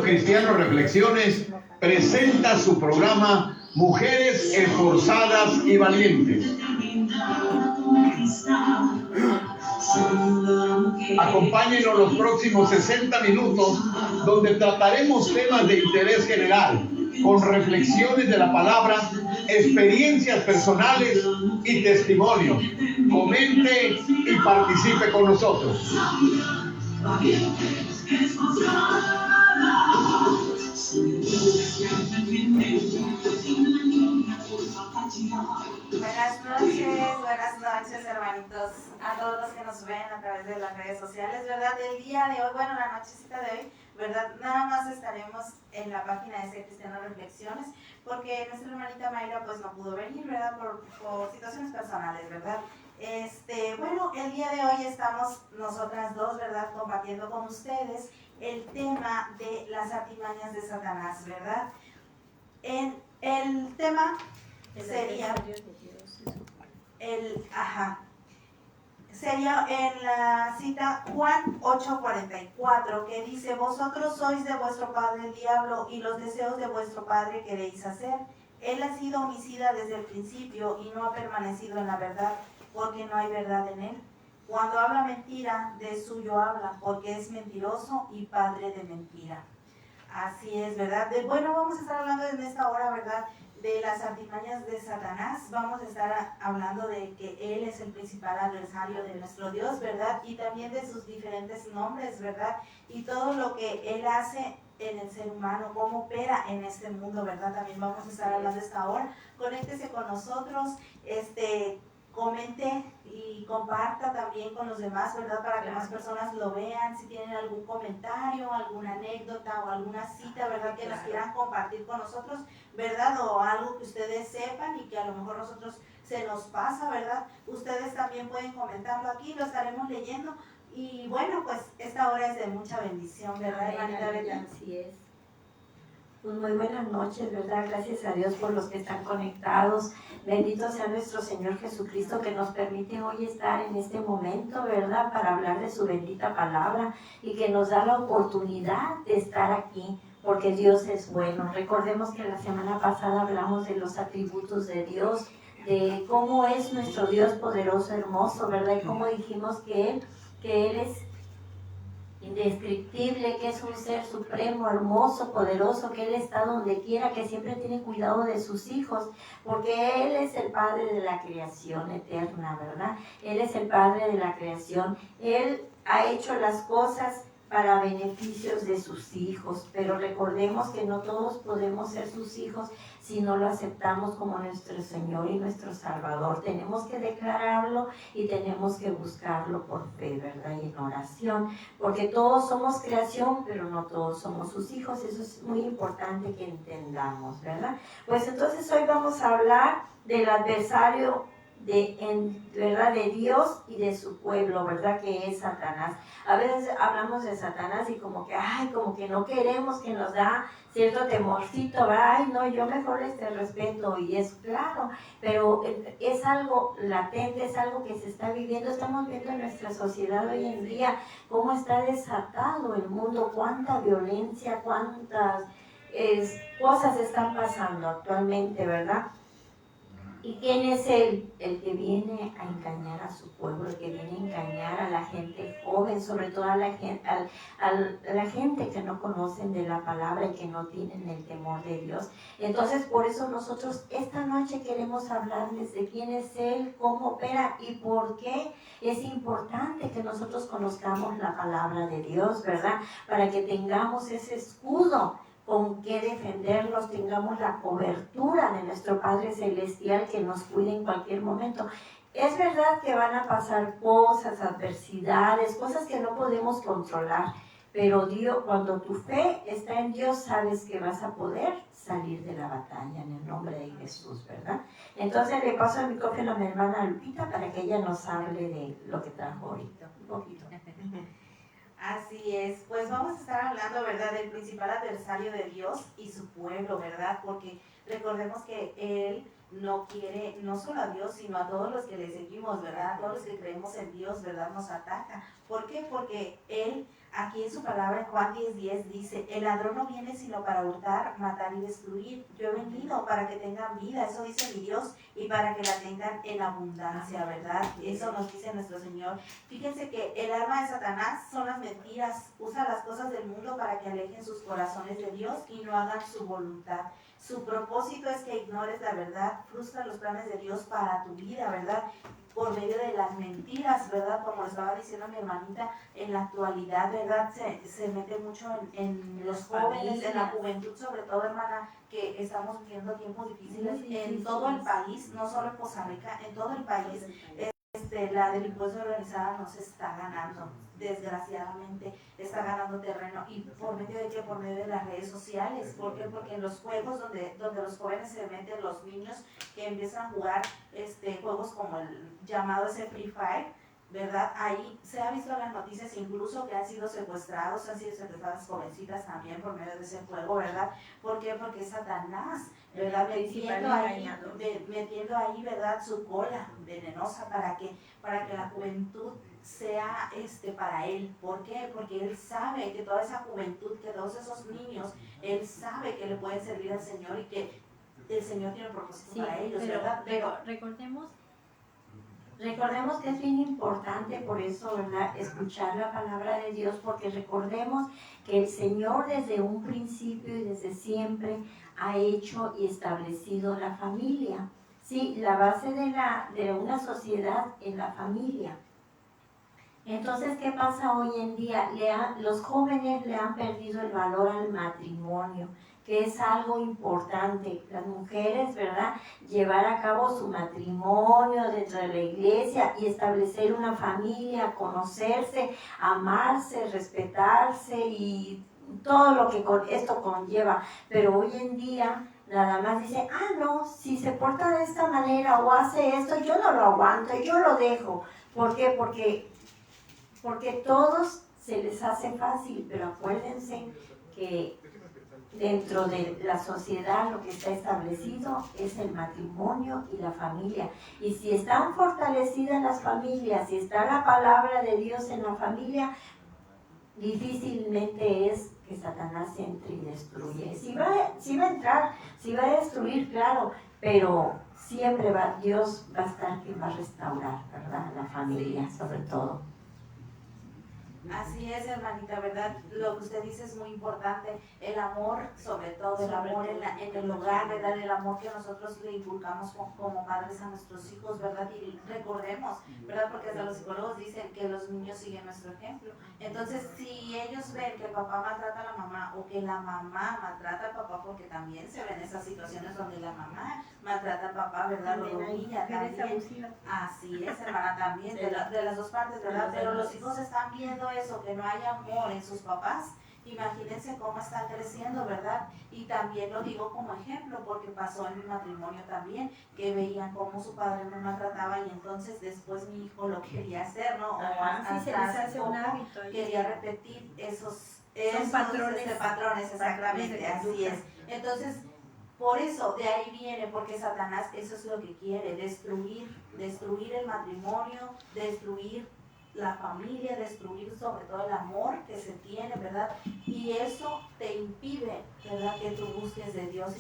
Cristiano Reflexiones presenta su programa Mujeres Esforzadas y Valientes. Acompáñenos los próximos 60 minutos, donde trataremos temas de interés general, con reflexiones de la palabra, experiencias personales y testimonios. Comente y participe con nosotros. Buenas noches, hermanitos, a todos los que nos ven a través de las redes sociales, ¿verdad? El día de hoy, bueno, la nochecita de hoy, ¿verdad? Nada más estaremos en la página de Ser Cristiano Reflexiones, porque nuestra hermanita Mayra pues no pudo venir, ¿verdad? Por situaciones personales, ¿verdad? Bueno, el día de hoy estamos nosotras dos, ¿verdad? Compartiendo con ustedes el tema de las artimañas de Satanás, ¿verdad? El tema sería sería en la cita Juan 8:44, que dice: vosotros sois de vuestro padre el diablo, y los deseos de vuestro padre queréis hacer. Él ha sido homicida desde el principio y no ha permanecido en la verdad, porque no hay verdad en él. Cuando habla mentira, de suyo habla, porque es mentiroso y padre de mentira. Así es, ¿verdad? Bueno, vamos a estar hablando en esta hora, ¿verdad?, de las artimañas de Satanás. Vamos a estar hablando de que él es el principal adversario de nuestro Dios, ¿verdad? Y también de sus diferentes nombres, ¿verdad? Y todo lo que él hace en el ser humano, cómo opera en este mundo, ¿verdad? También vamos a estar hablando esta hora. Conéctese con nosotros, comente y comparta también con los demás, ¿verdad? Para que más personas lo vean. Si tienen algún comentario, alguna anécdota o alguna cita, ¿verdad?, que nos quieran compartir con nosotros, ¿verdad? O algo que ustedes sepan y que a lo mejor nosotros se nos pasa, ¿verdad? Ustedes también pueden comentarlo aquí, lo estaremos leyendo. Y bueno, pues esta hora es de mucha bendición, ¿verdad, hermanita Betty? Así es. Pues muy buenas noches, ¿verdad? Gracias a Dios por los que están conectados. Bendito sea nuestro Señor Jesucristo, que nos permite hoy estar en este momento, ¿verdad?, para hablar de su bendita palabra, y que nos da la oportunidad de estar aquí, porque Dios es bueno. Recordemos que la semana pasada hablamos de los atributos de Dios, de cómo es nuestro Dios poderoso, hermoso, ¿verdad? Y cómo dijimos que Él es indescriptible, que es un ser supremo, hermoso, poderoso, que Él está donde quiera, que siempre tiene cuidado de sus hijos, porque Él es el Padre de la creación eterna, ¿verdad? Él es el Padre de la creación. Él ha hecho las cosas para beneficios de sus hijos, pero recordemos que no todos podemos ser sus hijos si no lo aceptamos como nuestro Señor y nuestro Salvador. Tenemos que declararlo y tenemos que buscarlo por fe, ¿verdad?, y en oración, porque todos somos creación, pero no todos somos sus hijos. Eso es muy importante que entendamos, ¿verdad? Pues entonces hoy vamos a hablar del adversario ¿verdad?, de Dios y de su pueblo, ¿verdad?, que es Satanás. A veces hablamos de Satanás y como que no queremos, que nos da cierto temorcito, ¿verdad? Ay, no, yo mejor respeto, y es claro, pero es algo latente, es algo que se está viviendo. Estamos viendo en nuestra sociedad hoy en día cómo está desatado el mundo, cuánta violencia, cuántas cosas están pasando actualmente, ¿verdad? ¿Y quién es él? El que viene a engañar a su pueblo, el que viene a engañar a la gente joven, sobre todo a la gente que no conocen de la palabra y que no tienen el temor de Dios. Entonces, por eso nosotros esta noche queremos hablarles de quién es él, cómo opera y por qué es importante que nosotros conozcamos la palabra de Dios, ¿verdad? Para que tengamos ese escudo con qué defendernos, tengamos la cobertura de nuestro Padre Celestial que nos cuide en cualquier momento. Es verdad que van a pasar cosas, adversidades, cosas que no podemos controlar, pero Dios, cuando tu fe está en Dios, sabes que vas a poder salir de la batalla en el nombre de Jesús, ¿verdad? Entonces le paso el micrófono a mi hermana Lupita para que ella nos hable de lo que trajo ahorita, un poquito. Así es, pues vamos a estar hablando, ¿verdad?, del principal adversario de Dios y su pueblo, ¿verdad? Porque recordemos que Él no quiere, no solo a Dios, sino a todos los que le seguimos, ¿verdad? A todos los que creemos en Dios, ¿verdad? Nos ataca. ¿Por qué? Porque Él, aquí en su palabra, en Juan 10:10, dice, el ladrón no viene sino para hurtar, matar y destruir. Yo he venido para que tengan vida, eso dice mi Dios, y para que la tengan en abundancia, ¿verdad? Eso nos dice nuestro Señor. Fíjense que el arma de Satanás son las mentiras, usa las cosas del mundo para que alejen sus corazones de Dios y no hagan su voluntad. Su propósito es que ignores la verdad, frustra los planes de Dios para tu vida, ¿verdad? Por medio de las mentiras, ¿verdad? Como estaba diciendo mi hermanita, en la actualidad, ¿verdad? Se mete mucho en los jóvenes, en la juventud, sobre todo, hermana, que estamos viviendo tiempos difíciles en todo el país, no solo en Costa Rica, en todo el país. La delincuencia organizada nos está ganando, desgraciadamente está ganando terreno. ¿Y por medio de qué? Por medio de las redes sociales. ¿Por qué? Porque en los juegos donde los jóvenes se meten, los niños que empiezan a jugar juegos como el llamado ese Free Fire, ¿verdad? Ahí se ha visto en las noticias incluso que han sido secuestradas jovencitas también por medio de ese juego, ¿verdad? ¿Por qué? Porque Satanás, ¿verdad? Metiendo ahí, ¿verdad? Su cola venenosa para que la juventud sea para él. ¿Por qué? Porque él sabe que toda esa juventud, que todos esos niños, él sabe que le pueden servir al Señor y que el Señor tiene un propósito para ellos, ¿verdad? Pero recordemos que es bien importante, por eso, ¿verdad?, escuchar la palabra de Dios, porque recordemos que el Señor desde un principio y desde siempre ha hecho y establecido la familia. Sí, la base de una sociedad es la familia. Entonces, ¿qué pasa hoy en día? Los jóvenes le han perdido el valor al matrimonio, que es algo importante. Las mujeres, ¿verdad?, llevar a cabo su matrimonio dentro de la iglesia y establecer una familia, conocerse, amarse, respetarse y todo lo que esto conlleva. Pero hoy en día nada más dice, no, si se porta de esta manera o hace esto, yo no lo aguanto, yo lo dejo. ¿Por qué? Porque todos se les hace fácil, pero acuérdense que dentro de la sociedad lo que está establecido es el matrimonio y la familia. Y si están fortalecidas las familias, si está la palabra de Dios en la familia, difícilmente es que Satanás entre y destruye. Si va a entrar, si va a destruir, claro, pero siempre Dios va a estar que va a restaurar, ¿verdad?, la familia, sobre todo. Así es, hermanita, ¿verdad? Lo que usted dice es muy importante, el amor, sobre todo, el amor en el hogar, ¿verdad? El amor que nosotros le inculcamos como padres a nuestros hijos, ¿verdad? Y recordemos, ¿verdad? Porque hasta los psicólogos dicen que los niños siguen nuestro ejemplo. Entonces, si ellos ven que el papá maltrata a la mamá o que la mamá maltrata al papá, porque también se ven esas situaciones donde la mamá maltrata al papá, ¿verdad? Lo humilla también. Así es, hermana, también, de las dos partes, ¿verdad? Pero los hijos están viendo eso, que no hay amor en sus papás. Imagínense cómo están creciendo, ¿verdad? Y también lo digo como ejemplo porque pasó en mi matrimonio también, que veían cómo su padre me maltrataba y entonces después mi hijo lo quería hacer, ¿no? Sí, se les hace un hábito. Quería repetir esos patrones, exactamente, así es. Entonces, por eso, de ahí viene, porque Satanás eso es lo que quiere, destruir el matrimonio, destruir la familia, destruir sobre todo el amor que se tiene, ¿verdad? Y eso te impide, ¿verdad?, que tú busques de Dios y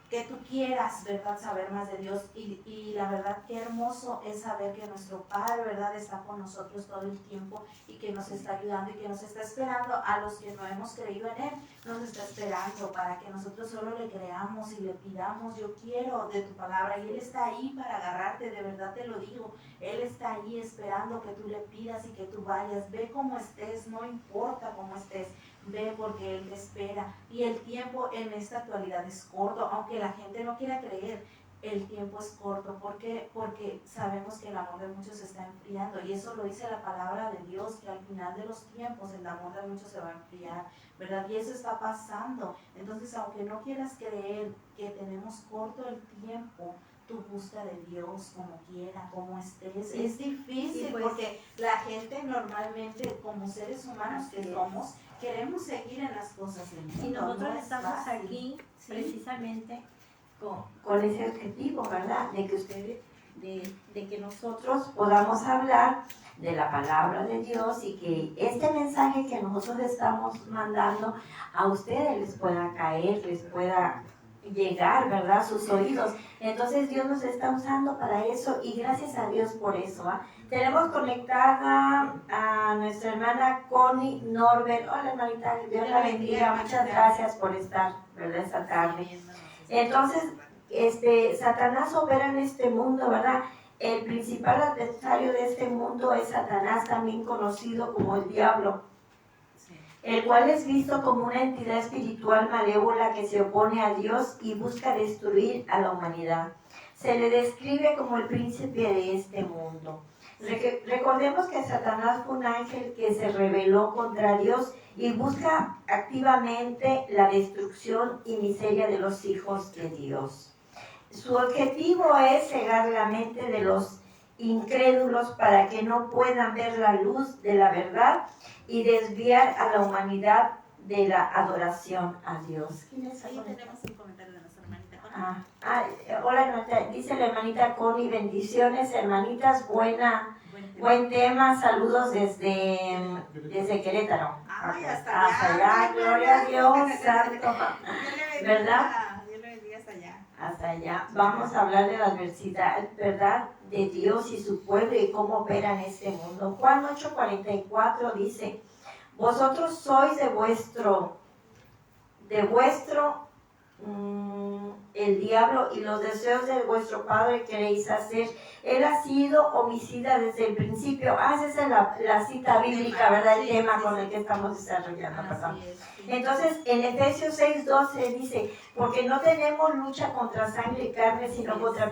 que tú quieras, ¿verdad?, saber más de Dios. Y la verdad, qué hermoso es saber que nuestro Padre, ¿verdad?, está con nosotros todo el tiempo y que nos está ayudando y que nos está esperando a los que no hemos creído en Él. Nos está esperando para que nosotros solo le creamos y le pidamos, yo quiero de tu palabra. Y Él está ahí para agarrarte, de verdad te lo digo. Él está ahí esperando que tú le pidas y que tú vayas. Ve cómo estés, no importa cómo estés. Ve porque Él te espera. Y el tiempo en esta actualidad es corto, aunque la gente no quiera creer, el tiempo es corto. ¿Por qué? Porque sabemos que el amor de muchos se está enfriando. Y eso lo dice la palabra de Dios, que al final de los tiempos el amor de muchos se va a enfriar, ¿verdad? Y eso está pasando. Entonces, aunque no quieras creer que tenemos corto el tiempo, tú busca de Dios como quiera, como estés. Sí. Es difícil, sí, pues, porque la gente normalmente, como seres humanos que somos, queremos seguir en las cosas del mundo. Y nosotros no estamos fácil. aquí, sí, precisamente con ese objetivo, ¿verdad? De que ustedes, de que nosotros podamos hablar de la palabra de Dios y que este mensaje que nosotros estamos mandando a ustedes les pueda caer, les pueda llegar, ¿verdad? A sus oídos. Entonces Dios nos está usando para eso y gracias a Dios por eso. Tenemos conectada a nuestra hermana Connie Norbert. Hola hermanita, Dios la bendiga. Muchas gracias por estar, ¿verdad? Esta tarde. Entonces, Satanás opera en este mundo, ¿verdad? El principal adversario de este mundo es Satanás, también conocido como el diablo, el cual es visto como una entidad espiritual malévola que se opone a Dios y busca destruir a la humanidad. Se le describe como el príncipe de este mundo. Recordemos que Satanás fue un ángel que se rebeló contra Dios y busca activamente la destrucción y miseria de los hijos de Dios. Su objetivo es cegar la mente de los incrédulos para que no puedan ver la luz de la verdad y desviar a la humanidad de la adoración a Dios. ¿Quién es? Ahí tenemos un comentario de nuestra hermanita Connie. Hola hermanita, dice la hermanita Connie, bendiciones hermanitas, buen tema, saludos desde Querétaro. Ay, hasta allá, gloria a Dios, santo, ¿verdad? Dios le bendiga hasta allá. Hasta allá. Vamos a hablar de la adversidad, ¿verdad? De Dios y su pueblo y cómo opera en este mundo. Juan 8:44 dice, vosotros sois de vuestro el diablo y los deseos de vuestro padre queréis hacer. Él ha sido homicida desde el principio. Esa es la cita bíblica, ¿verdad? El tema con el que estamos desarrollando. Entonces, en Efesios 6:12 dice, porque no tenemos lucha contra sangre y carne, sino contra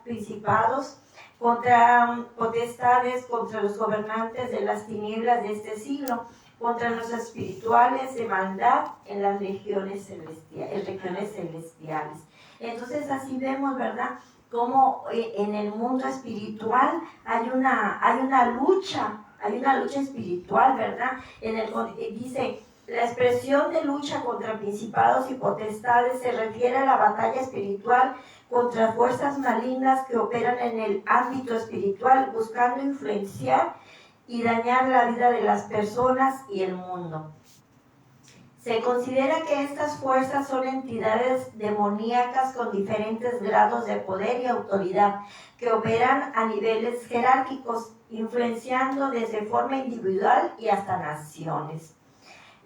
principados, contra potestades, contra los gobernantes de las tinieblas de este siglo, contra los espirituales de maldad en las regiones celestiales. Entonces así vemos, ¿verdad?, cómo en el mundo espiritual hay una lucha espiritual, ¿verdad? Dice, la expresión de lucha contra principados y potestades se refiere a la batalla espiritual contra fuerzas malignas que operan en el ámbito espiritual, buscando influenciar y dañar la vida de las personas y el mundo. Se considera que estas fuerzas son entidades demoníacas con diferentes grados de poder y autoridad que operan a niveles jerárquicos, influenciando desde forma individual y hasta naciones.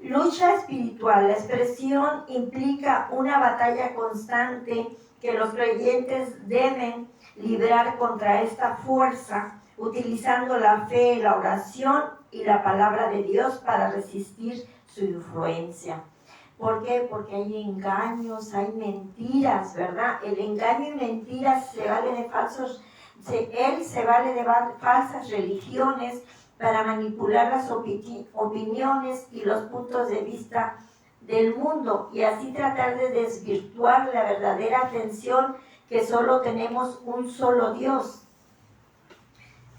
Lucha espiritual. La expresión implica una batalla constante que los creyentes deben librar contra esta fuerza, utilizando la fe, la oración y la palabra de Dios para resistir su influencia. ¿Por qué? Porque hay engaños, hay mentiras, ¿verdad? El engaño y mentiras se vale de falsas religiones para manipular las opiniones y los puntos de vista del mundo y así tratar de desvirtuar la verdadera atención que solo tenemos un solo Dios.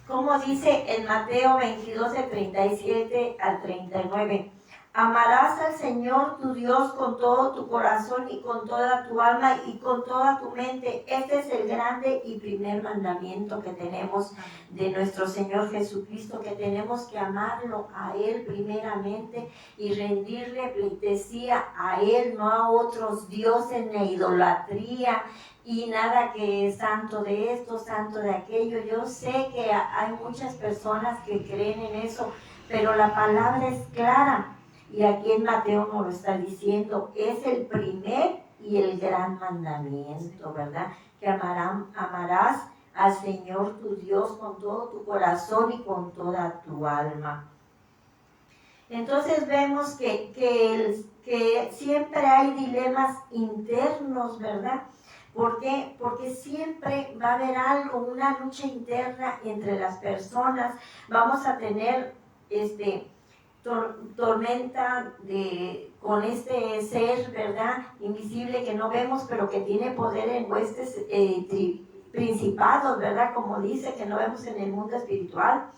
Como dice en Mateo 22, de 37 al 39, amarás al Señor tu Dios con todo tu corazón y con toda tu alma y con toda tu mente. Este es el grande y primer mandamiento que tenemos de nuestro Señor Jesucristo, que tenemos que amarlo a Él primeramente y rendirle pleitesía a Él, no a otros dioses ni idolatría y nada que santo de esto, santo de aquello. Yo sé que hay muchas personas que creen en eso, pero la palabra es clara. Y aquí en Mateo nos lo está diciendo, es el primer y el gran mandamiento, ¿verdad? Que amarás al Señor tu Dios con todo tu corazón y con toda tu alma. Entonces vemos que siempre hay dilemas internos, ¿verdad? ¿Por qué? Porque siempre va a haber algo, una lucha interna entre las personas. Vamos a tener tormenta con este ser, ¿verdad?, invisible que no vemos, pero que tiene poder en huestes principados, ¿verdad? Como dice, que no vemos en el mundo espiritual.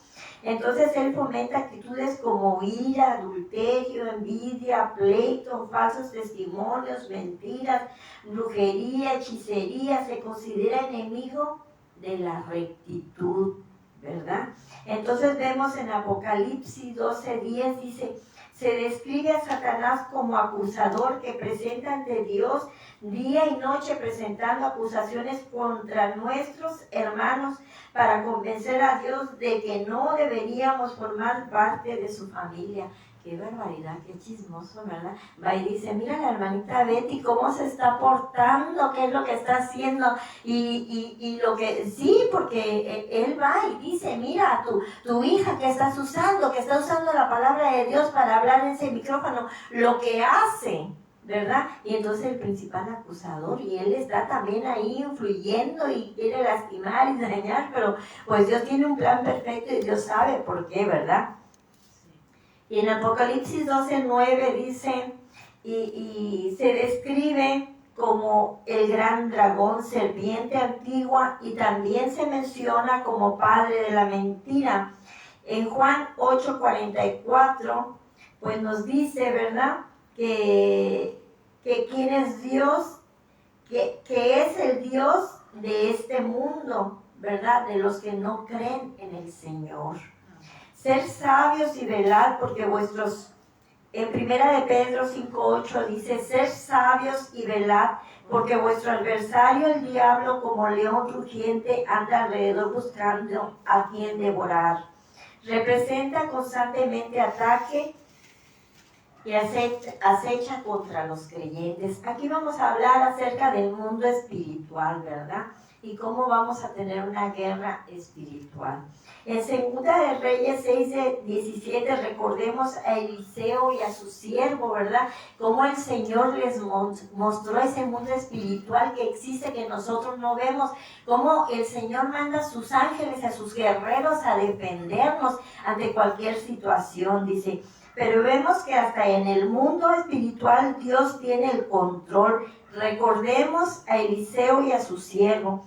Entonces él fomenta actitudes como ira, adulterio, envidia, pleito, falsos testimonios, mentiras, brujería, hechicería. Se considera enemigo de la rectitud, ¿verdad? Entonces vemos en Apocalipsis 12:10, dice, se describe a Satanás como acusador que presenta ante Dios día y noche presentando acusaciones contra nuestros hermanos para convencer a Dios de que no deberíamos formar parte de su familia. Qué barbaridad, qué chismoso, ¿verdad? Va y dice, mira la hermanita Betty cómo se está portando, qué es lo que está haciendo, y lo que, sí, porque él va y dice, mira, tu hija que está usando la palabra de Dios para hablar en ese micrófono, lo que hace, ¿verdad? Y entonces el principal acusador, y él está también ahí influyendo y quiere lastimar y dañar, pero pues Dios tiene un plan perfecto y Dios sabe por qué, ¿verdad? Y en Apocalipsis 12:9 dice, y se describe como el gran dragón, serpiente antigua, y también se menciona como padre de la mentira. En Juan 8:44, pues nos dice, ¿verdad?, que quién es Dios, que es el Dios de este mundo, ¿verdad?, de los que no creen en el Señor. Ser sabios y velad porque vuestros, en 1 de Pedro 5:8 dice, ser sabios y velad porque vuestro adversario el diablo como león rugiente anda alrededor buscando a quien devorar. Representa constantemente ataque y acecha contra los creyentes. Aquí vamos a hablar acerca del mundo espiritual, ¿verdad? Y cómo vamos a tener una guerra espiritual. En 2 de Reyes 6:17 recordemos a Eliseo y a su siervo, ¿verdad? Cómo el Señor les mostró ese mundo espiritual que existe, que nosotros no vemos. Cómo el Señor manda a sus ángeles, a sus guerreros a defendernos ante cualquier situación, dice. Pero vemos que hasta en el mundo espiritual Dios tiene el control. Recordemos a Eliseo y a su siervo,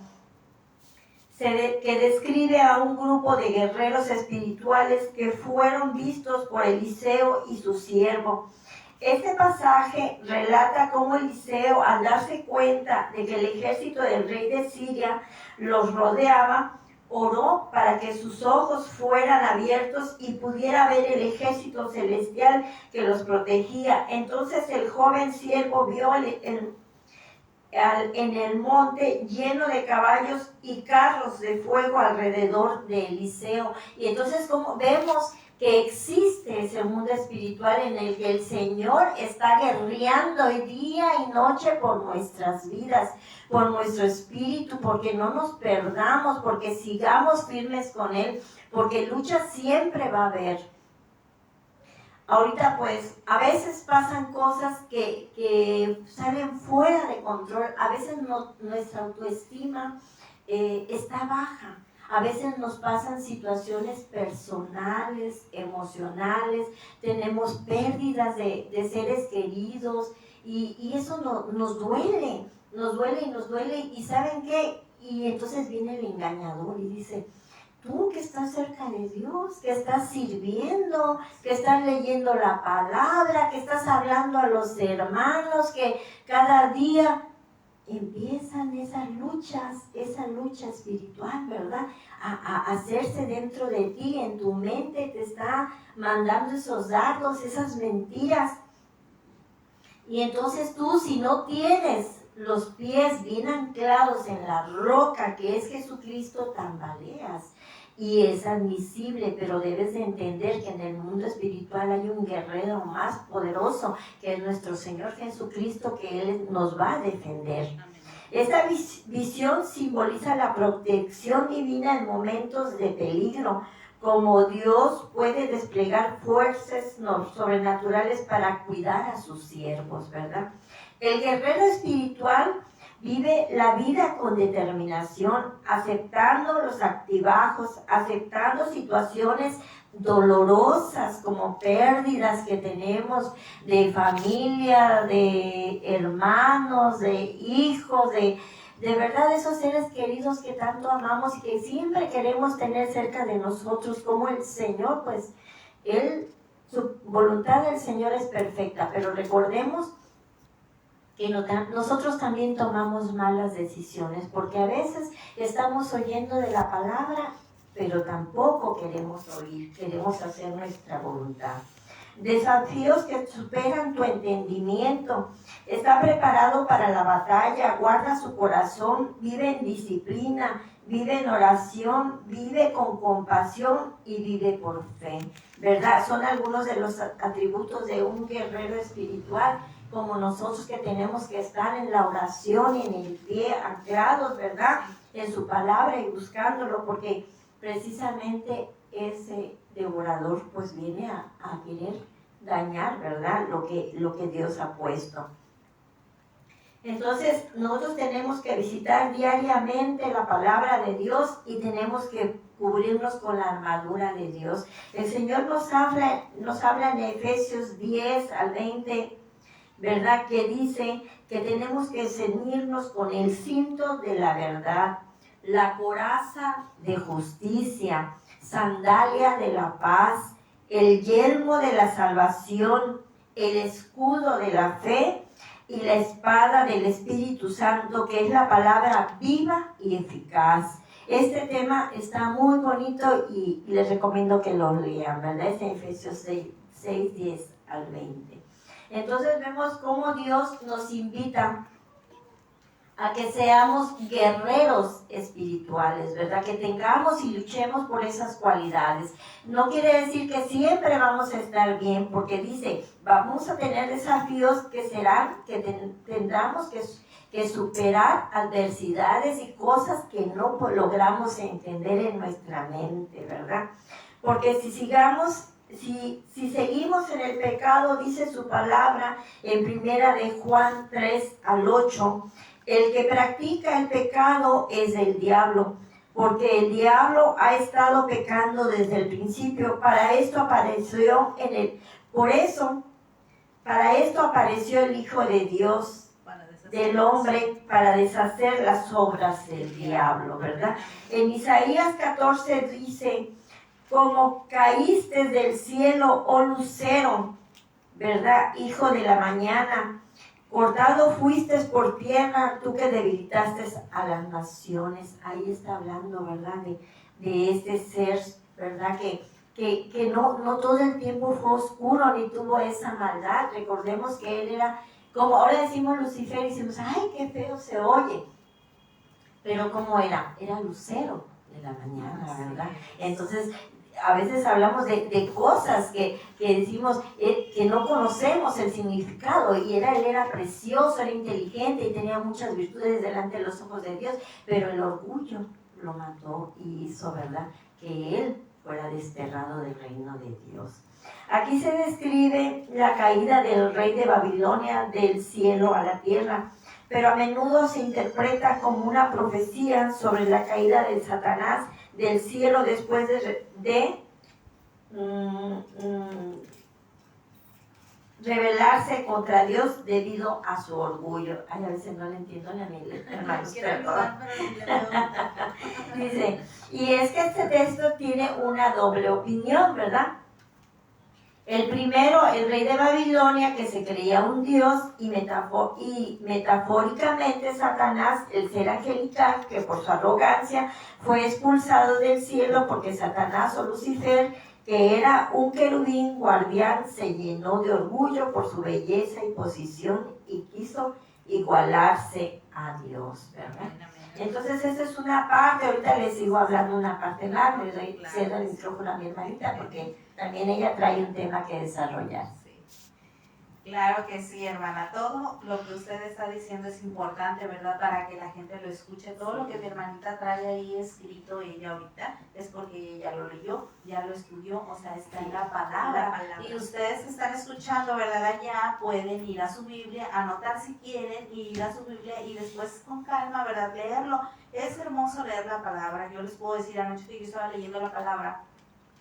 que describe a un grupo de guerreros espirituales que fueron vistos por Eliseo y su siervo. Este pasaje relata cómo Eliseo, al darse cuenta de que el ejército del rey de Siria los rodeaba, oró para que sus ojos fueran abiertos y pudiera ver el ejército celestial que los protegía. Entonces el joven siervo vio en el monte lleno de caballos y carros de fuego alrededor de Eliseo. Y entonces como vemos que existe ese mundo espiritual en el que el Señor está guerreando día y noche por nuestras vidas, por nuestro espíritu, porque no nos perdamos, porque sigamos firmes con Él, porque lucha siempre va a haber. Ahorita pues a veces pasan cosas que salen fuera de control, a veces nuestra autoestima está baja. A veces nos pasan situaciones personales, emocionales, tenemos pérdidas de seres queridos y eso nos duele y nos duele. ¿Y saben qué? Y entonces viene el engañador y dice, tú que estás cerca de Dios, que estás sirviendo, que estás leyendo la palabra, que estás hablando a los hermanos, que cada día empiezan esa lucha espiritual, ¿verdad? A hacerse dentro de ti, en tu mente, te está mandando esos dardos, esas mentiras. Y entonces tú, si no tienes los pies bien anclados en la roca que es Jesucristo, tambaleas. Y es admisible, pero debes de entender que en el mundo espiritual hay un guerrero más poderoso, que es nuestro Señor Jesucristo, que Él nos va a defender. Esta visión simboliza la protección divina en momentos de peligro, como Dios puede desplegar fuerzas sobrenaturales para cuidar a sus siervos, ¿verdad? El guerrero espiritual vive la vida con determinación, aceptando los altibajos, aceptando situaciones dolorosas como pérdidas que tenemos de familia, de hermanos, de hijos, De verdad, esos seres queridos que tanto amamos y que siempre queremos tener cerca de nosotros, como el Señor, pues, su voluntad del Señor es perfecta, pero recordemos que nosotros también tomamos malas decisiones, porque a veces estamos oyendo de la palabra, pero tampoco queremos oír, queremos hacer nuestra voluntad. Desafíos que superan tu entendimiento. Está preparado para la batalla, guarda su corazón, vive en disciplina, vive en oración, vive con compasión y vive por fe. ¿Verdad? Son algunos de los atributos de un guerrero espiritual, como nosotros, que tenemos que estar en la oración y en el pie, anclados, ¿verdad? En su palabra y buscándolo, porque precisamente ese devorador pues viene a querer dañar, ¿verdad? Lo que Dios ha puesto. Entonces nosotros tenemos que visitar diariamente la palabra de Dios y tenemos que cubrirnos con la armadura de Dios. El Señor nos habla en Efesios 10 al 20, ¿verdad? Que dice que tenemos que ceñirnos con el cinto de la verdad, la coraza de justicia, sandalia de la paz, el yelmo de la salvación, el escudo de la fe y la espada del Espíritu Santo, que es la palabra viva y eficaz. Este tema está muy bonito y les recomiendo que lo lean, ¿verdad? Es en Efesios 6, 10 al 20. Entonces vemos cómo Dios nos invita a que seamos guerreros espirituales, ¿verdad? Que tengamos y luchemos por esas cualidades. No quiere decir que siempre vamos a estar bien, porque dice, vamos a tener desafíos que serán, que tendremos que superar adversidades y cosas que no logramos entender en nuestra mente, ¿verdad? Porque si seguimos en el pecado, dice su palabra en 1 de Juan 3 al 8, el que practica el pecado es del diablo, porque el diablo ha estado pecando desde el principio. Para esto apareció el Hijo de Dios, del hombre, para deshacer las obras del diablo, ¿verdad? En Isaías 14 dice, como caíste del cielo, oh lucero, ¿verdad? Hijo de la mañana, cortado fuiste por tierra, tú que debilitaste a las naciones. Ahí está hablando, ¿verdad? De este ser, ¿verdad? Que no todo el tiempo fue oscuro ni tuvo esa maldad. Recordemos que él era, como ahora decimos Lucifer, y decimos, ¡ay, qué feo se oye! Pero ¿cómo era? Era lucero de la mañana, ¿verdad? Entonces, a veces hablamos de cosas que decimos que no conocemos el significado, y él era precioso, era inteligente y tenía muchas virtudes delante de los ojos de Dios, pero el orgullo lo mató y hizo, ¿verdad?, que él fuera desterrado del reino de Dios. Aquí se describe la caída del rey de Babilonia del cielo a la tierra, pero a menudo se interpreta como una profecía sobre la caída de Satanás del cielo después de rebelarse contra Dios debido a su orgullo. Ay, a veces no le entiendo la hermanos, perdón. Dice, y es que este texto tiene una doble opinión, ¿verdad? El primero, el rey de Babilonia, que se creía un dios, y metafóricamente Satanás, el ser angelical, que por su arrogancia fue expulsado del cielo, porque Satanás o Lucifer, que era un querubín guardián, se llenó de orgullo por su belleza y posición y quiso igualarse a Dios, ¿verdad? Entonces esa es una parte. Ahorita les sigo hablando una parte más, le doy cedo el micrófono a mi hermanita porque también ella trae un tema que desarrollar. Claro que sí, hermana. Todo lo que usted está diciendo es importante, ¿verdad? Para que la gente lo escuche. Todo lo que mi hermanita trae ahí escrito ella ahorita es porque ella lo leyó, ya lo estudió, o sea, está en la palabra. Y ustedes están escuchando, ¿verdad? Allá pueden ir a su Biblia, anotar si quieren, y ir a su Biblia y después con calma, ¿verdad? Leerlo. Es hermoso leer la palabra. Yo les puedo decir, anoche que yo estaba leyendo la palabra,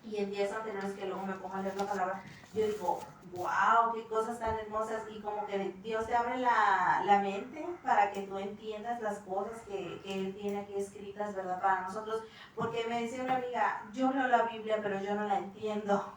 y en días anteriores que luego me pongo a leer la palabra, yo digo, wow, qué cosas tan hermosas, y como que Dios te abre la mente para que tú entiendas las cosas que Él tiene aquí escritas, ¿verdad? Para nosotros, porque me decía una amiga, yo leo la Biblia, pero yo no la entiendo.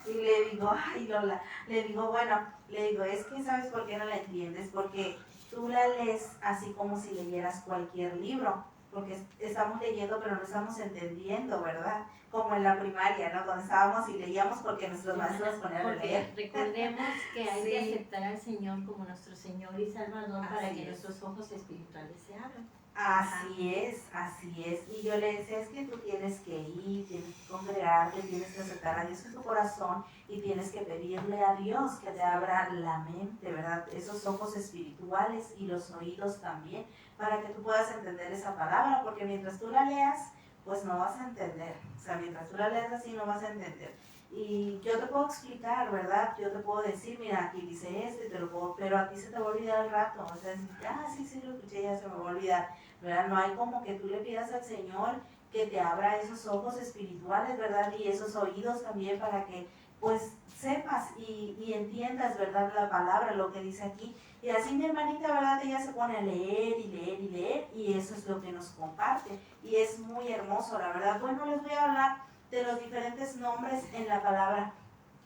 Y le digo, ay Lola, le digo, es que ¿sabes por qué no la entiendes? Porque tú la lees así como si leyeras cualquier libro, porque estamos leyendo pero no estamos entendiendo, ¿verdad? Como en la primaria, ¿no? Cuando estábamos y leíamos porque nuestros maestros nos ponían a leer. Recordemos que hay Sí. que aceptar al Señor como nuestro Señor y Salvador para Así que es. nuestros ojos espirituales se abran. Así es. Y yo le decía, es que tú tienes que ir, tienes que congregarte, tienes que aceptar a Dios en tu corazón y tienes que pedirle a Dios que te abra la mente, ¿verdad? Esos ojos espirituales y los oídos también, para que tú puedas entender esa palabra, porque mientras tú la leas, pues no vas a entender. O sea, mientras tú la leas así, no vas a entender. Y yo te puedo explicar, ¿verdad? Yo te puedo decir, mira, aquí dice esto y te lo puedo, pero a ti se te va a olvidar al rato. O sea, sí, lo escuché, ya se me va a olvidar, ¿verdad? No hay como que tú le pidas al Señor que te abra esos ojos espirituales, ¿verdad? Y esos oídos también para que, pues, sepas y entiendas, ¿verdad? La palabra, lo que dice aquí. Y así mi hermanita, ¿verdad? Ella se pone a leer y leer y leer, y eso es lo que nos comparte. Y es muy hermoso, la verdad. Bueno, les voy a hablar de los diferentes nombres en la palabra,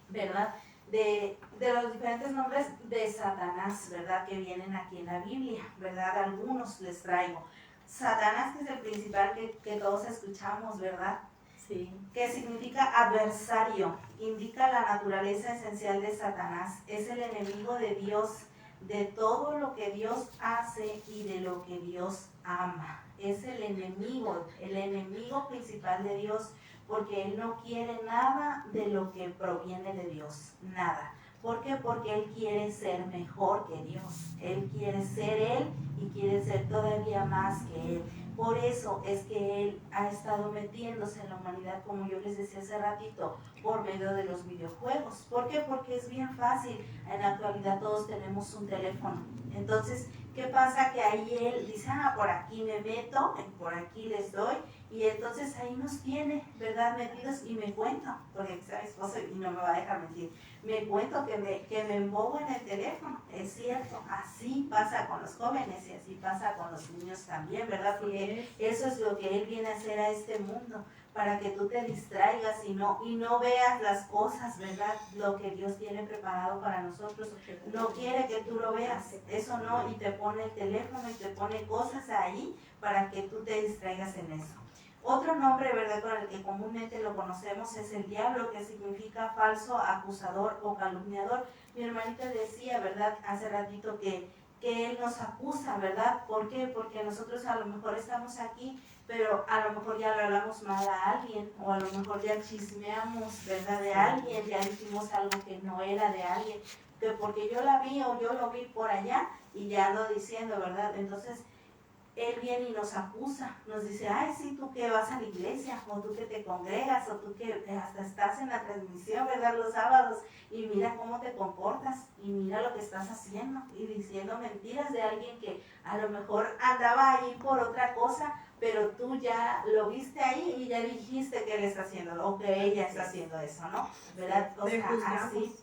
¿verdad? De los diferentes nombres de Satanás, ¿verdad? Que vienen aquí en la Biblia, ¿verdad? Algunos les traigo. Satanás, que es el principal que todos escuchamos, ¿verdad? Sí. Que significa adversario, indica la naturaleza esencial de Satanás. Es el enemigo de Dios, de todo lo que Dios hace y de lo que Dios ama. Es el enemigo principal de Dios, porque Él no quiere nada de lo que proviene de Dios, nada. ¿Por qué? Porque Él quiere ser mejor que Dios. Él quiere ser Él y quiere ser todavía más que Él. Por eso es que Él ha estado metiéndose en la humanidad, como yo les decía hace ratito, por medio de los videojuegos. ¿Por qué? Porque es bien fácil. En la actualidad todos tenemos un teléfono. Entonces, ¿qué pasa? Que ahí Él dice, por aquí me meto, por aquí les doy, y entonces ahí nos tiene, ¿verdad? Metidos, y me cuento, porque está mi esposo y no me va a dejar mentir, me cuento que me embobo en el teléfono. Es cierto, así pasa con los jóvenes y así pasa con los niños también, ¿verdad? Porque eso es lo que Él viene a hacer a este mundo, para que tú te distraigas y no veas las cosas, ¿verdad? Lo que Dios tiene preparado para nosotros. No quiere que tú lo veas, eso no, y te pone el teléfono y te pone cosas ahí para que tú te distraigas en eso. Otro nombre, ¿verdad?, con el que comúnmente lo conocemos es el diablo, que significa falso acusador o calumniador. Mi hermanita decía, ¿verdad?, hace ratito que él nos acusa, ¿verdad? ¿Por qué? Porque nosotros a lo mejor estamos aquí, pero a lo mejor ya le hablamos mal a alguien, o a lo mejor ya chismeamos, ¿verdad?, de alguien, ya dijimos algo que no era de alguien, que porque yo la vi o yo lo vi por allá y ya ando diciendo, ¿verdad? Entonces, Él viene y nos acusa, nos dice, ay, sí, tú que vas a la iglesia, o tú que te congregas, o tú que hasta estás en la transmisión, ¿verdad?, los sábados, y mira cómo te comportas, y mira lo que estás haciendo, y diciendo mentiras de alguien que a lo mejor andaba ahí por otra cosa, pero tú ya lo viste ahí y ya dijiste que él está haciendo, o que ella está haciendo eso, ¿no? ¿Verdad? O sea, así.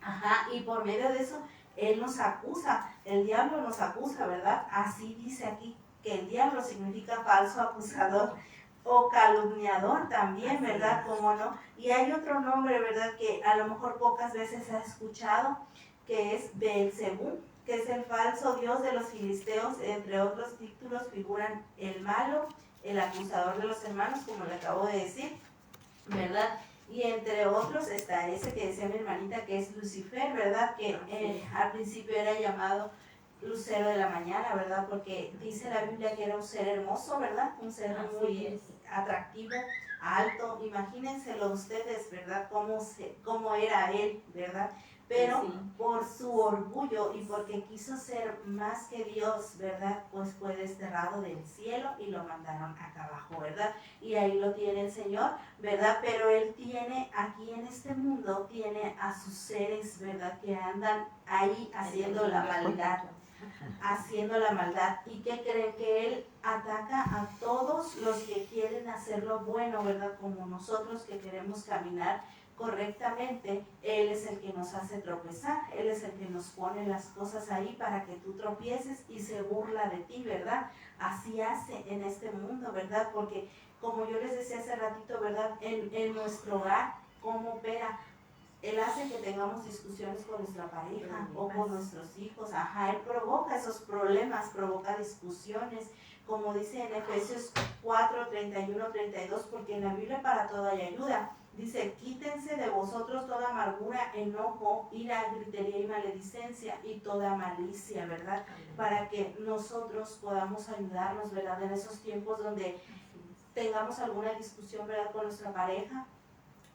Ajá, y por medio de eso, Él nos acusa, el diablo nos acusa, ¿verdad? Así dice aquí, que el diablo significa falso acusador o calumniador también, ¿verdad? ¿Cómo no? Y hay otro nombre, ¿verdad?, que a lo mejor pocas veces has escuchado, que es Beelzebú, que es el falso dios de los filisteos. Entre otros títulos figuran el malo, el acusador de los hermanos, como le acabo de decir, ¿verdad? Y entre otros está ese que decía mi hermanita, que es Lucifer, ¿verdad? Que al principio era llamado lucero de la mañana, ¿verdad? Porque dice la Biblia que era un ser hermoso, ¿verdad? Un ser muy atractivo, alto. Imagínenselo ustedes, ¿verdad? Cómo era él, ¿verdad? Pero por su orgullo y porque quiso ser más que Dios, ¿verdad?, pues fue desterrado del cielo y lo mandaron acá abajo, ¿verdad? Y ahí lo tiene el Señor, ¿verdad? Pero Él tiene aquí en este mundo, tiene a sus seres, ¿verdad?, que andan ahí haciendo la maldad. haciendo la maldad. ¿Y qué creen? Que Él ataca a todos los que quieren hacer lo bueno, ¿verdad? Como nosotros que queremos caminar correctamente, Él es el que nos hace tropezar, Él es el que nos pone las cosas ahí para que tú tropieces y se burla de ti, ¿verdad? Así hace en este mundo, ¿verdad? Porque como yo les decía hace ratito, ¿verdad? En nuestro hogar, ¿cómo opera? Él hace que tengamos discusiones con nuestra pareja o con nuestros hijos. Ajá, Él provoca esos problemas, provoca discusiones, como dice en Efesios 4, 31, 32, porque en la Biblia para todo hay ayuda. Dice, quítense de vosotros toda amargura, enojo, ira, gritería y maledicencia y toda malicia, ¿verdad? Para que nosotros podamos ayudarnos, ¿verdad? En esos tiempos donde tengamos alguna discusión, ¿verdad? Con nuestra pareja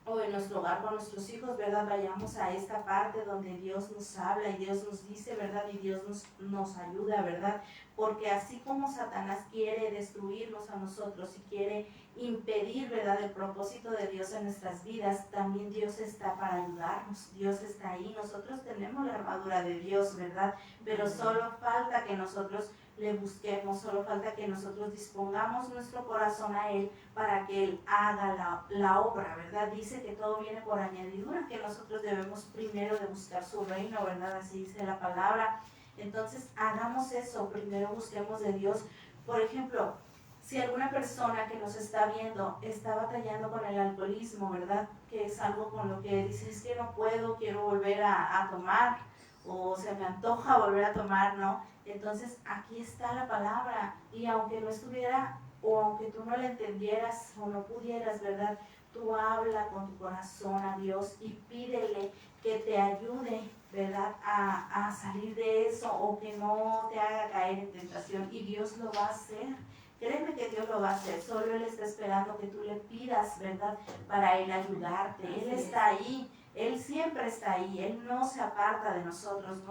o en nuestro hogar con nuestros hijos, ¿verdad? Vayamos a esta parte donde Dios nos habla y Dios nos dice, ¿verdad? Y Dios nos ayuda, ¿verdad? Porque así como Satanás quiere destruirnos a nosotros y quiere impedir, ¿verdad?, el propósito de Dios en nuestras vidas, también Dios está para ayudarnos, Dios está ahí, nosotros tenemos la armadura de Dios, ¿verdad? Pero solo falta que nosotros le busquemos, solo falta que nosotros dispongamos nuestro corazón a Él para que Él haga la obra, ¿verdad? Dice que todo viene por añadidura, que nosotros debemos primero de buscar su reino, ¿verdad? Así dice la palabra. Entonces, hagamos eso, primero busquemos de Dios. Por ejemplo, si alguna persona que nos está viendo está batallando con el alcoholismo, ¿verdad? Que es algo con lo que dice, es que no puedo, quiero volver a tomar, o se me antoja volver a tomar, ¿no? Entonces, aquí está la palabra, y aunque no estuviera, o aunque tú no la entendieras, o no pudieras, ¿verdad? Tú habla con tu corazón a Dios y pídele que te ayude, ¿verdad? A salir de eso, o que no te haga caer en tentación, y Dios lo va a hacer. Créeme que Dios lo va a hacer, solo Él está esperando que tú le pidas, ¿verdad? Para Él ayudarte. Él está ahí, Él siempre está ahí, Él no se aparta de nosotros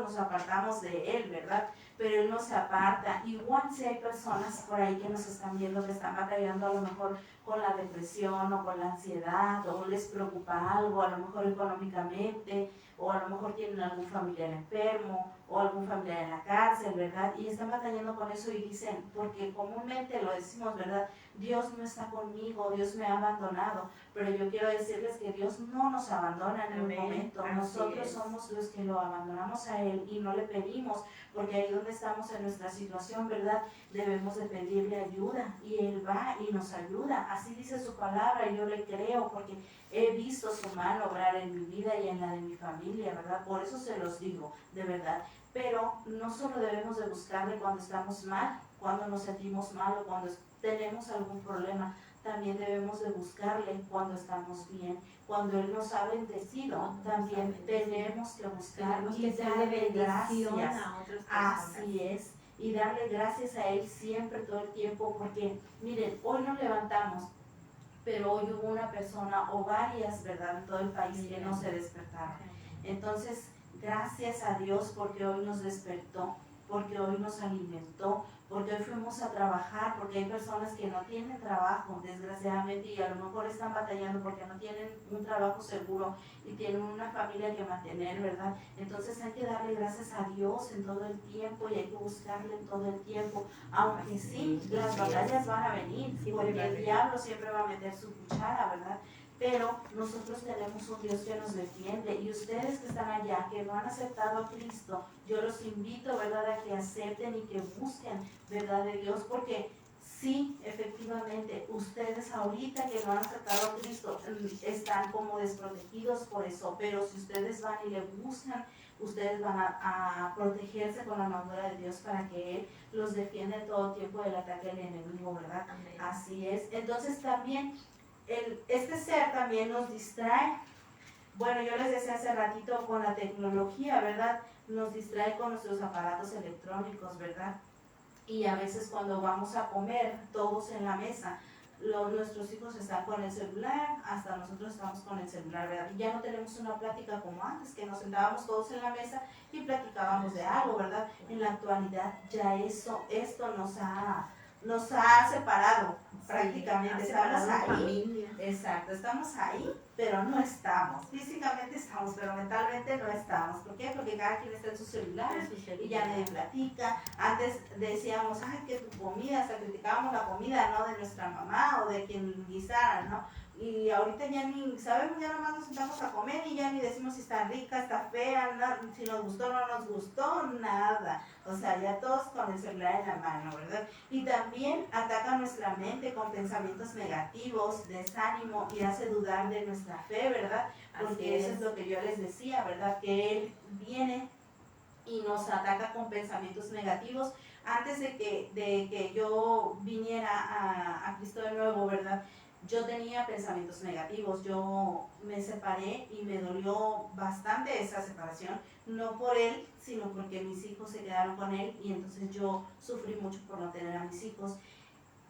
nos apartamos de Él, ¿verdad? Pero Él no se aparta. Igual si hay personas por ahí que nos están viendo que están batallando a lo mejor con la depresión o con la ansiedad, o les preocupa algo, a lo mejor económicamente, o a lo mejor tienen algún familiar enfermo, o algún familiar en la cárcel, ¿verdad? Y están batallando con eso y dicen, porque comúnmente lo decimos, ¿verdad? Dios no está conmigo, Dios me ha abandonado, pero yo quiero decirles que Dios no nos abandona en un momento, nosotros somos los que lo abandonamos a Él y no le pedimos, porque ahí donde estamos en nuestra situación, ¿verdad? Debemos de pedirle ayuda y Él va y nos ayuda, así dice su palabra y yo le creo porque he visto su mano obrar en mi vida y en la de mi familia, ¿verdad? Por eso se los digo, de verdad. Pero no solo debemos de buscarle cuando estamos mal, cuando nos sentimos mal o cuando tenemos algún problema, también debemos de buscarle cuando estamos bien, cuando Él nos ha bendecido, también tenemos que buscar y darle gracias. Así es, y darle gracias a Él siempre, todo el tiempo, porque miren, hoy nos levantamos, pero hoy hubo una persona o varias, ¿verdad?, en todo el país que no se despertaron. Entonces, gracias a Dios porque hoy nos despertó, porque hoy nos alimentó, porque hoy fuimos a trabajar, porque hay personas que no tienen trabajo, desgraciadamente, y a lo mejor están batallando porque no tienen un trabajo seguro y tienen una familia que mantener, ¿verdad? Entonces hay que darle gracias a Dios en todo el tiempo y hay que buscarle en todo el tiempo, aunque sí, las batallas van a venir, porque el diablo siempre va a meter su cuchara, ¿verdad? Pero nosotros tenemos un Dios que nos defiende, y ustedes que están allá, que no han aceptado a Cristo, yo los invito, ¿verdad?, a que acepten y que busquen, ¿verdad?, de Dios, porque sí, efectivamente, ustedes ahorita que no han aceptado a Cristo están como desprotegidos por eso, pero si ustedes van y le buscan, ustedes van a protegerse con la armadura de Dios para que Él los defienda en todo tiempo del ataque del enemigo, ¿verdad? Amén. Así es. Entonces también este ser también nos distrae. Bueno, yo les decía hace ratito con la tecnología, ¿verdad? Nos distrae con nuestros aparatos electrónicos, ¿verdad? Y a veces cuando vamos a comer todos en la mesa, nuestros hijos están con el celular, hasta nosotros estamos con el celular, ¿verdad? Y ya no tenemos una plática como antes, que nos sentábamos todos en la mesa y platicábamos de algo, ¿verdad? En la actualidad ya esto nos ha nos ha separado prácticamente. Sí, Estamos separado ahí. familia. Exacto, estamos ahí, pero no estamos. Físicamente estamos, pero mentalmente no estamos. ¿Por qué? Porque cada quien está en sus celulares y ya nadie platica. Antes decíamos, ay, que tu comida, hasta criticábamos la comida, ¿no? De nuestra mamá o de quien guisara, ¿no? Y ahorita ya ni sabemos, ya nomás nos sentamos a comer y ya ni decimos si está rica, está fea, no, si nos gustó o no nos gustó, nada. O sea, ya todos con el celular en la mano, ¿verdad? Y también ataca nuestra mente con pensamientos negativos, desánimo y hace dudar de nuestra fe, ¿verdad? Porque eso es lo que yo les decía, ¿verdad? Que Él viene y nos ataca con pensamientos negativos. Antes de que yo viniera a Cristo de nuevo, ¿verdad? Yo tenía pensamientos negativos, yo me separé y me dolió bastante esa separación, no por él, sino porque mis hijos se quedaron con él y entonces yo sufrí mucho por no tener a mis hijos.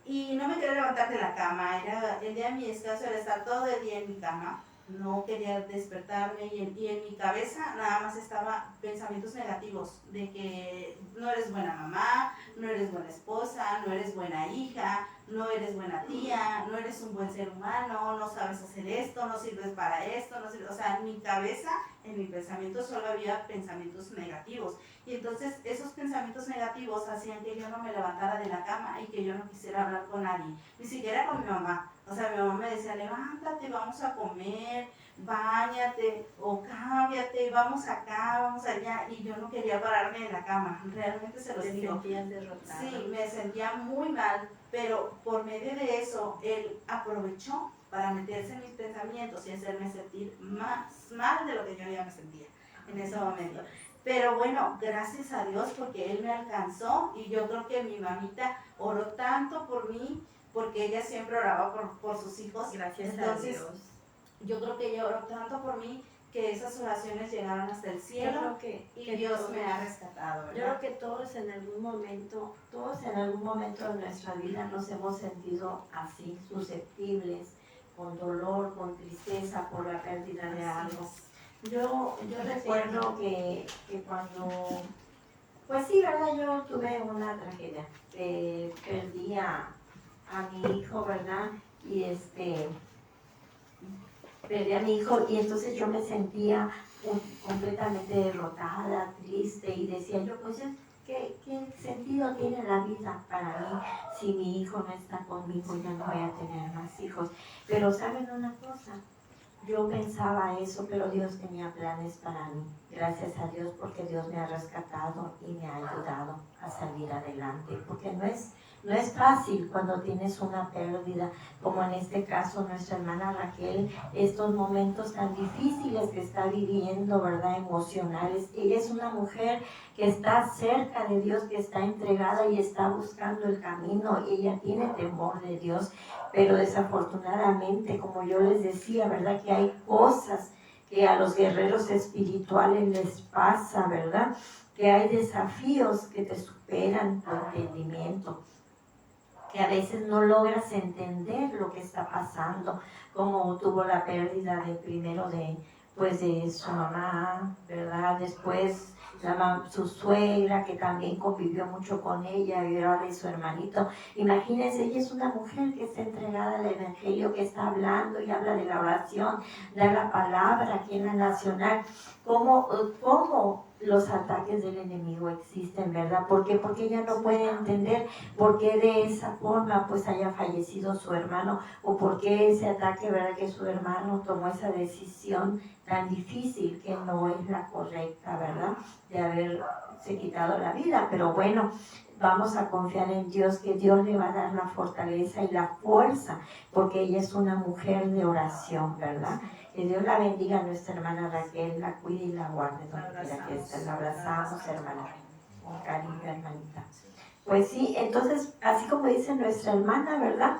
Y no me quería levantar de la cama, era el día de mi descanso era estar todo el día en mi cama, no quería despertarme y en mi cabeza nada más estaba pensamientos negativos de que no eres buena mamá, no eres buena esposa, no eres buena hija, no eres buena tía, no eres un buen ser humano, no sabes hacer esto, no sirves para esto, no sirves, o sea, en mi cabeza, en mi pensamiento solo había pensamientos negativos. Y entonces esos pensamientos negativos hacían que yo no me levantara de la cama y que yo no quisiera hablar con nadie, ni siquiera con mi mamá. O sea, mi mamá me decía, levántate, vamos a comer, báñate o cámbiate, vamos acá, vamos allá. Y yo no quería pararme de la cama, realmente se los digo. ¿Te sentías derrotada? Sí, me sentía muy mal, pero por medio de eso, él aprovechó para meterse en mis pensamientos y hacerme sentir más mal de lo que yo ya me sentía en ese momento. Pero bueno, gracias a Dios porque Él me alcanzó y yo creo que mi mamita oró tanto por mí porque ella siempre oraba por sus hijos. Gracias Entonces, a Dios. Yo creo que ella oró tanto por mí que esas oraciones llegaron hasta el cielo y Dios me ha rescatado, ¿verdad? Yo creo que todos en algún momento de nuestra vida nos hemos sentido así, susceptibles, con dolor, con tristeza por la pérdida de algo. Yo recuerdo que cuando, pues sí, ¿verdad? Yo tuve una tragedia. Perdí a mi hijo, ¿verdad? Y perdí a mi hijo y entonces yo me sentía completamente derrotada, triste y decía yo, pues ¿qué sentido tiene la vida para mí si mi hijo no está conmigo? Ya no voy a tener más hijos. Pero ¿saben una cosa? Yo pensaba eso, pero Dios tenía planes para mí. Gracias a Dios porque Dios me ha rescatado y me ha ayudado a salir adelante. Porque no es fácil cuando tienes una pérdida, como en este caso nuestra hermana Raquel, estos momentos tan difíciles que está viviendo, ¿verdad? Emocionales. Ella es una mujer que está cerca de Dios, que está entregada y está buscando el camino. Ella tiene temor de Dios, pero desafortunadamente, como yo les decía, ¿verdad? Que hay cosas que a los guerreros espirituales les pasa, ¿verdad? Que hay desafíos que te superan tu entendimiento, que a veces no logras entender lo que está pasando, como tuvo la pérdida primero de su mamá, ¿verdad? Después su suegra, que también convivió mucho con ella, y ahora de su hermanito. Imagínense, ella es una mujer que está entregada al Evangelio, que está hablando y habla de la oración, da la palabra aquí en la Nacional. ¿Cómo los ataques del enemigo existen, verdad? ¿Por qué? Porque ella no puede entender por qué de esa forma pues haya fallecido su hermano, o por qué ese ataque, verdad, que su hermano tomó esa decisión tan difícil que no es la correcta, verdad, de haberse quitado la vida. Pero bueno, vamos a confiar en Dios, que Dios le va a dar la fortaleza y la fuerza, porque ella es una mujer de oración, ¿verdad? Que Dios la bendiga a nuestra hermana Raquel, la cuide y la guarde donde quiera que esté. La abrazamos, hermana, con cariño, hermanita. Pues sí, entonces, así como dice nuestra hermana, ¿verdad?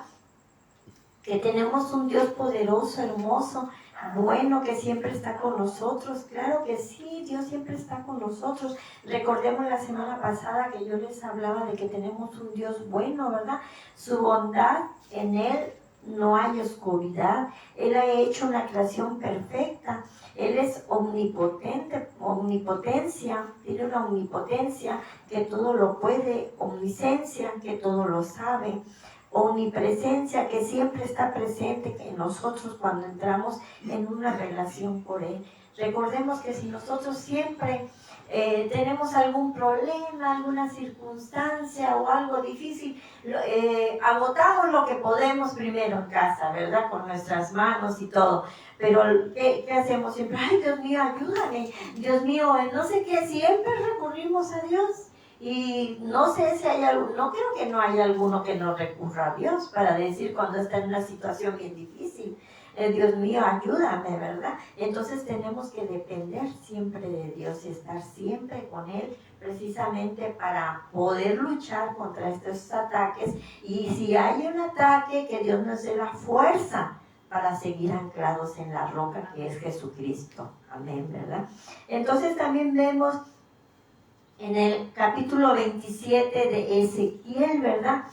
Que tenemos un Dios poderoso, hermoso, bueno, que siempre está con nosotros. Claro que sí, Dios siempre está con nosotros. Recordemos la semana pasada que yo les hablaba de que tenemos un Dios bueno, ¿verdad? Su bondad en Él no hay oscuridad. Él ha hecho una creación perfecta. Él es omnipotente, omnipotencia, tiene una omnipotencia que todo lo puede, omniscencia que todo lo sabe, omnipresencia que siempre está presente en nosotros cuando entramos en una relación por Él. Recordemos que si nosotros siempre tenemos algún problema, alguna circunstancia o algo difícil, agotamos lo que podemos primero en casa, ¿verdad? Con nuestras manos y todo. Pero ¿qué hacemos siempre? Ay, Dios mío, ayúdame. Dios mío, no sé qué, siempre recurrimos a Dios. Y no sé si hay algo, no creo que no haya alguno que no recurra a Dios para decir cuando está en una situación bien difícil. Dios mío, ayúdame, ¿verdad? Entonces tenemos que depender siempre de Dios y estar siempre con Él, precisamente para poder luchar contra estos ataques. Y si hay un ataque, que Dios nos dé la fuerza para seguir anclados en la roca que es Jesucristo. Amén, ¿verdad? Entonces también vemos en el capítulo 27 de Ezequiel, ¿verdad?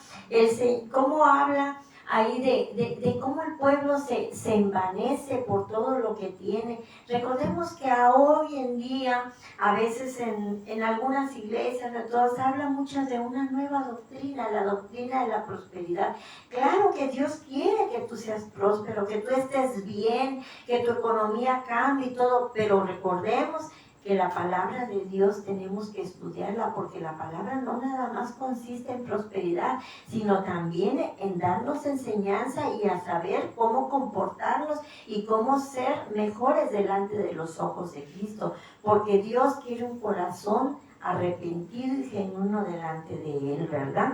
Cómo habla ahí de cómo el pueblo se envanece por todo lo que tiene. Recordemos que hoy en día, a veces en algunas iglesias, de todas, habla mucho de una nueva doctrina, la doctrina de la prosperidad. Claro que Dios quiere que tú seas próspero, que tú estés bien, que tu economía cambie y todo, pero recordemos que la palabra de Dios tenemos que estudiarla, porque la palabra no nada más consiste en prosperidad, sino también en darnos enseñanza y a saber cómo comportarnos y cómo ser mejores delante de los ojos de Cristo, porque Dios quiere un corazón arrepentido y genuino delante de Él, ¿verdad?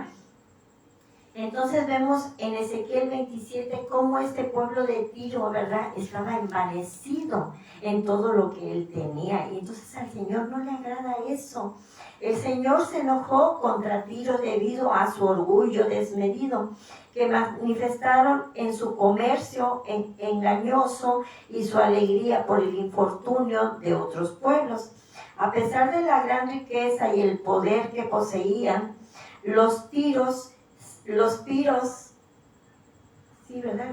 Entonces vemos en Ezequiel 27 cómo este pueblo de Tiro, ¿verdad?, estaba envanecido en todo lo que él tenía. Y entonces al Señor no le agrada eso. El Señor se enojó contra Tiro debido a su orgullo desmedido, que manifestaron en su comercio engañoso y su alegría por el infortunio de otros pueblos. A pesar de la gran riqueza y el poder que poseían, los piros, sí, ¿verdad?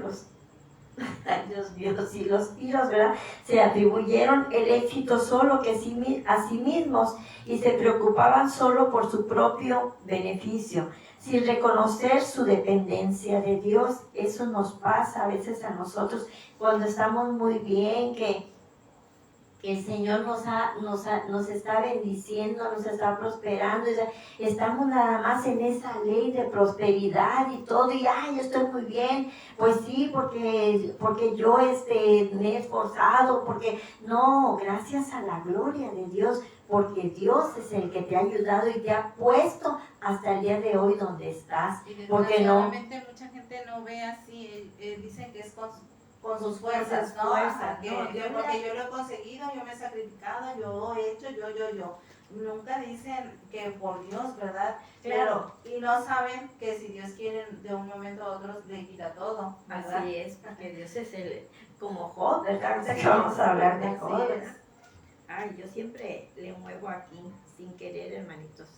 Ay, Dios mío, sí, los piros, ¿verdad? Se atribuyeron el éxito solo a sí mismos y se preocupaban solo por su propio beneficio, sin reconocer su dependencia de Dios. Eso nos pasa a veces a nosotros cuando estamos muy bien, que el Señor nos está bendiciendo, nos está prosperando, estamos nada más en esa ley de prosperidad y todo, y ay, yo estoy muy bien, pues sí, porque yo me he esforzado, porque no, gracias a la gloria de Dios, porque Dios es el que te ha ayudado y te ha puesto hasta el día de hoy donde estás. Y Porque no, mucha gente no ve así, dicen que es con sus fuerzas, ¿no? Fuerzas, Porque yo lo he conseguido, yo me he sacrificado, yo he hecho, yo. Nunca dicen que por Dios, ¿verdad? Claro. Pero, y no saben que si Dios quiere de un momento a otro le quita todo, ¿verdad? Así es, porque Dios es como Job, ¿verdad? O sea, que vamos a hablar de Job. Así es. Ay, yo siempre le muevo aquí, sin querer, hermanitos.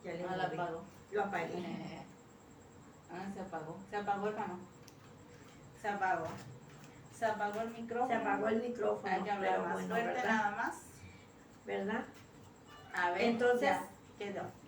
Ya le No la moví. apagó. Lo apagué. Se apagó. Se apagó, hermano. Se apagó. Se apagó el micrófono. Se apagó el micrófono, Hay que hablar pero más bueno, fuerte, ¿verdad? nada más. ¿Verdad? A ver, Entonces,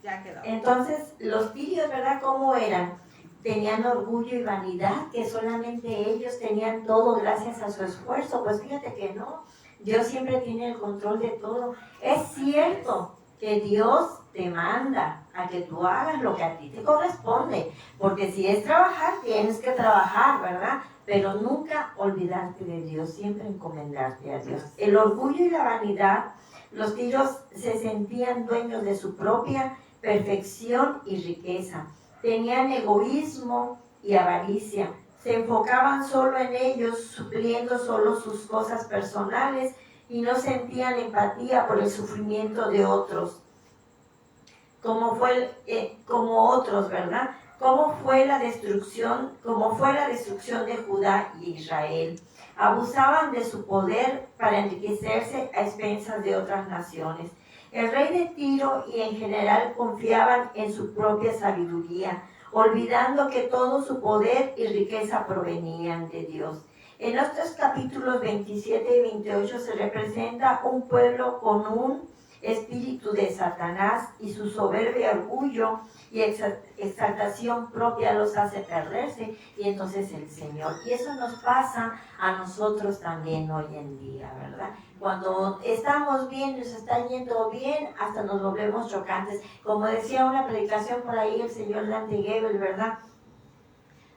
ya quedó. Entonces, los tirios, ¿verdad? ¿Cómo eran? Tenían orgullo y vanidad, que solamente ellos tenían todo gracias a su esfuerzo. Pues fíjate que no, Dios siempre tiene el control de todo. Es cierto que Dios te manda a que tú hagas lo que a ti te corresponde, porque si es trabajar, tienes que trabajar, ¿verdad? Pero nunca olvidarte de Dios, siempre encomendarte a Dios. El orgullo y la vanidad, los tiros se sentían dueños de su propia perfección y riqueza. Tenían egoísmo y avaricia. Se enfocaban solo en ellos, supliendo solo sus cosas personales y no sentían empatía por el sufrimiento de otros. Como otros, ¿verdad? Como fue la destrucción de Judá y Israel. Abusaban de su poder para enriquecerse a expensas de otras naciones. El rey de Tiro y en general confiaban en su propia sabiduría, olvidando que todo su poder y riqueza provenían de Dios. En estos capítulos 27 y 28 se representa un pueblo con un espíritu de Satanás, y su soberbio orgullo y exaltación propia los hace perderse, y entonces el Señor. Y eso nos pasa a nosotros también hoy en día, ¿verdad? Cuando estamos bien, nos está yendo bien, hasta nos volvemos chocantes. Como decía una predicación por ahí el señor Dante Gebel, ¿verdad?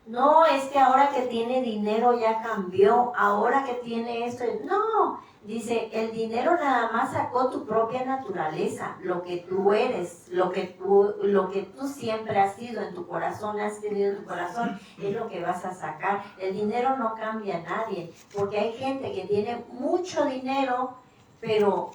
No, es que ahora que tiene dinero ya cambió, ahora que tiene esto, no, dice, el dinero nada más sacó tu propia naturaleza, lo que tú eres, lo que tú siempre has sido en tu corazón, has tenido en tu corazón, es lo que vas a sacar. El dinero no cambia a nadie, porque hay gente que tiene mucho dinero, pero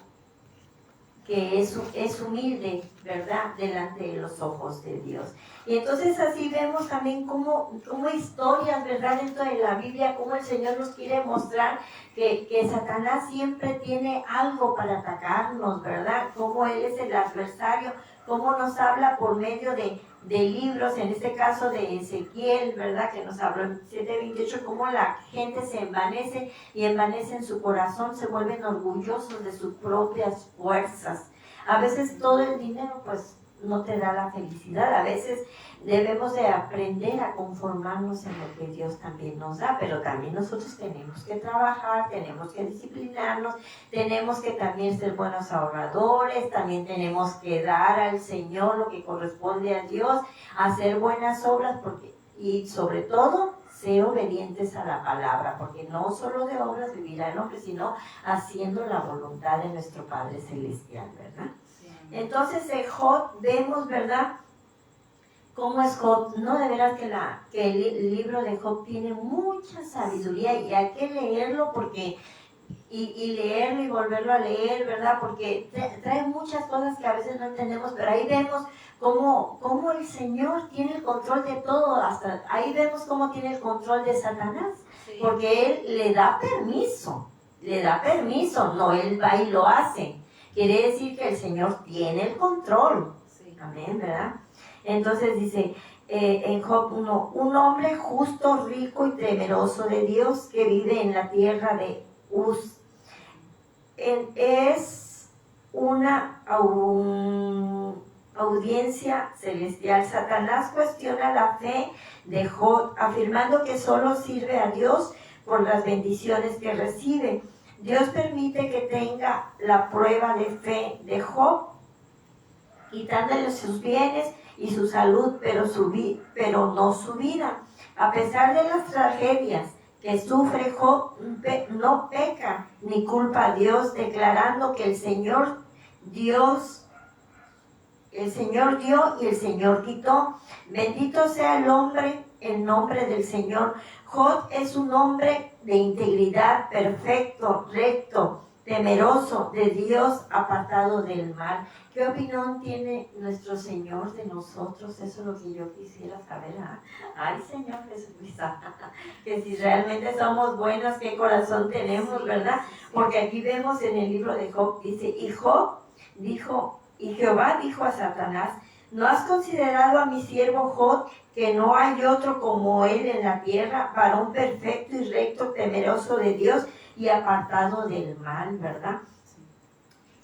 que es humilde, ¿verdad?, delante de los ojos de Dios. Y entonces así vemos también cómo historias, ¿verdad?, dentro de la Biblia, cómo el Señor nos quiere mostrar que Satanás siempre tiene algo para atacarnos, ¿verdad?, cómo Él es el adversario, cómo nos habla por medio de libros, en este caso de Ezequiel, ¿verdad?, que nos habló en 7:28, cómo la gente se envanece y envanece en su corazón, se vuelven orgullosos de sus propias fuerzas. A veces todo el dinero pues no te da la felicidad, a veces debemos de aprender a conformarnos en lo que Dios también nos da, pero también nosotros tenemos que trabajar, tenemos que disciplinarnos, tenemos que también ser buenos ahorradores, también tenemos que dar al Señor lo que corresponde a Dios, hacer buenas obras, y sobre todo ser obedientes a la palabra, porque no solo de obras vivirá el hombre, sino haciendo la voluntad de nuestro Padre Celestial, ¿verdad? Entonces en Job vemos, ¿verdad?, cómo es Job. No, de veras que el libro de Job tiene mucha sabiduría, y hay que leerlo porque y leerlo y volverlo a leer, ¿verdad?, porque trae muchas cosas que a veces no entendemos, pero ahí vemos cómo el Señor tiene el control de todo, hasta ahí vemos cómo tiene el control de Satanás, porque Él le da permiso, no, Él va y lo hace. Quiere decir que el Señor tiene el control. Sí. Amén, ¿verdad? Entonces dice en Job 1, un hombre justo, rico y temeroso de Dios que vive en la tierra de Uz. Es una audiencia celestial. Satanás cuestiona la fe de Job, afirmando que solo sirve a Dios por las bendiciones que recibe. Dios permite que tenga la prueba de fe de Job, quitándole sus bienes y su salud, pero no su vida. A pesar de las tragedias que sufre Job, no peca ni culpa a Dios, declarando que el Señor dio y el Señor quitó. Bendito sea el nombre del Señor. Job es un hombre de integridad, perfecto, recto, temeroso de Dios, apartado del mal. ¿Qué opinión tiene nuestro Señor de nosotros? Eso es lo que yo quisiera saber. Ay, Señor Jesucristo, que si realmente somos buenos, ¿qué corazón tenemos, verdad? Porque aquí vemos en el libro de Job, dice, y Jehová dijo a Satanás, ¿no has considerado a mi siervo Job, que no hay otro como él en la tierra, varón perfecto y recto, temeroso de Dios y apartado del mal, ¿verdad?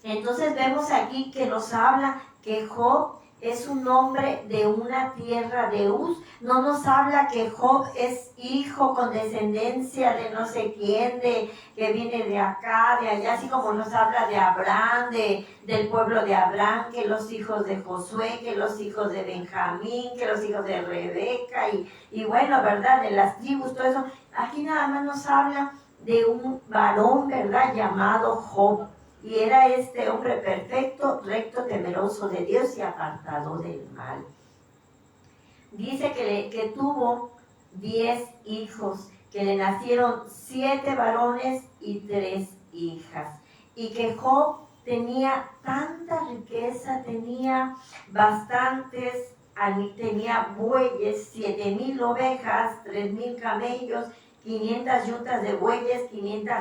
Entonces vemos aquí que nos habla que Job es un hombre de una tierra de Uz. No nos habla que Job es hijo con descendencia de no sé quién, que viene de acá, de allá, así como nos habla de Abraham, del pueblo de Abraham, que los hijos de Josué, que los hijos de Benjamín, que los hijos de Rebeca, y bueno, ¿verdad?, de las tribus, todo eso. Aquí nada más nos habla de un varón, ¿verdad?, llamado Job. Y era este hombre perfecto, recto, temeroso de Dios y apartado del mal. Dice que tuvo 10 hijos, que le nacieron 7 varones y 3 hijas. Y que Job tenía tanta riqueza, tenía bastantes, tenía bueyes, 7,000 ovejas, 3,000 camellos, 500 yuntas de bueyes, 500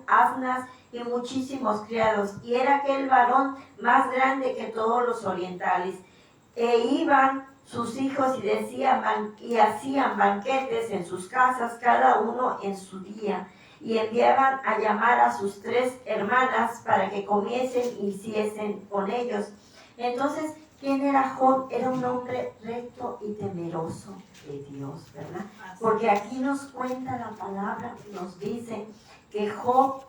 asnas y muchísimos criados. Y era aquel varón más grande que todos los orientales. iban sus hijos y hacían banquetes en sus casas, cada uno en su día, y enviaban a llamar a sus 3 hermanas para que comiesen y hiciesen con ellos. Entonces, ¿quién era Job? Era un hombre recto y temeroso de Dios, ¿verdad? Porque aquí nos cuenta la palabra, nos dice que Job,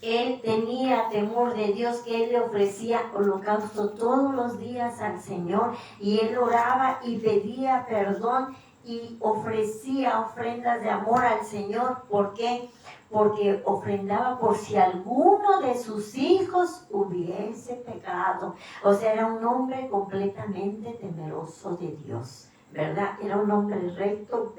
él tenía temor de Dios, que él le ofrecía holocausto todos los días al Señor, y él oraba y pedía perdón y ofrecía ofrendas de amor al Señor. ¿Por qué? Porque ofrendaba por si alguno de sus hijos hubiese pecado. O sea, era un hombre completamente temeroso de Dios, ¿verdad? Era un hombre recto,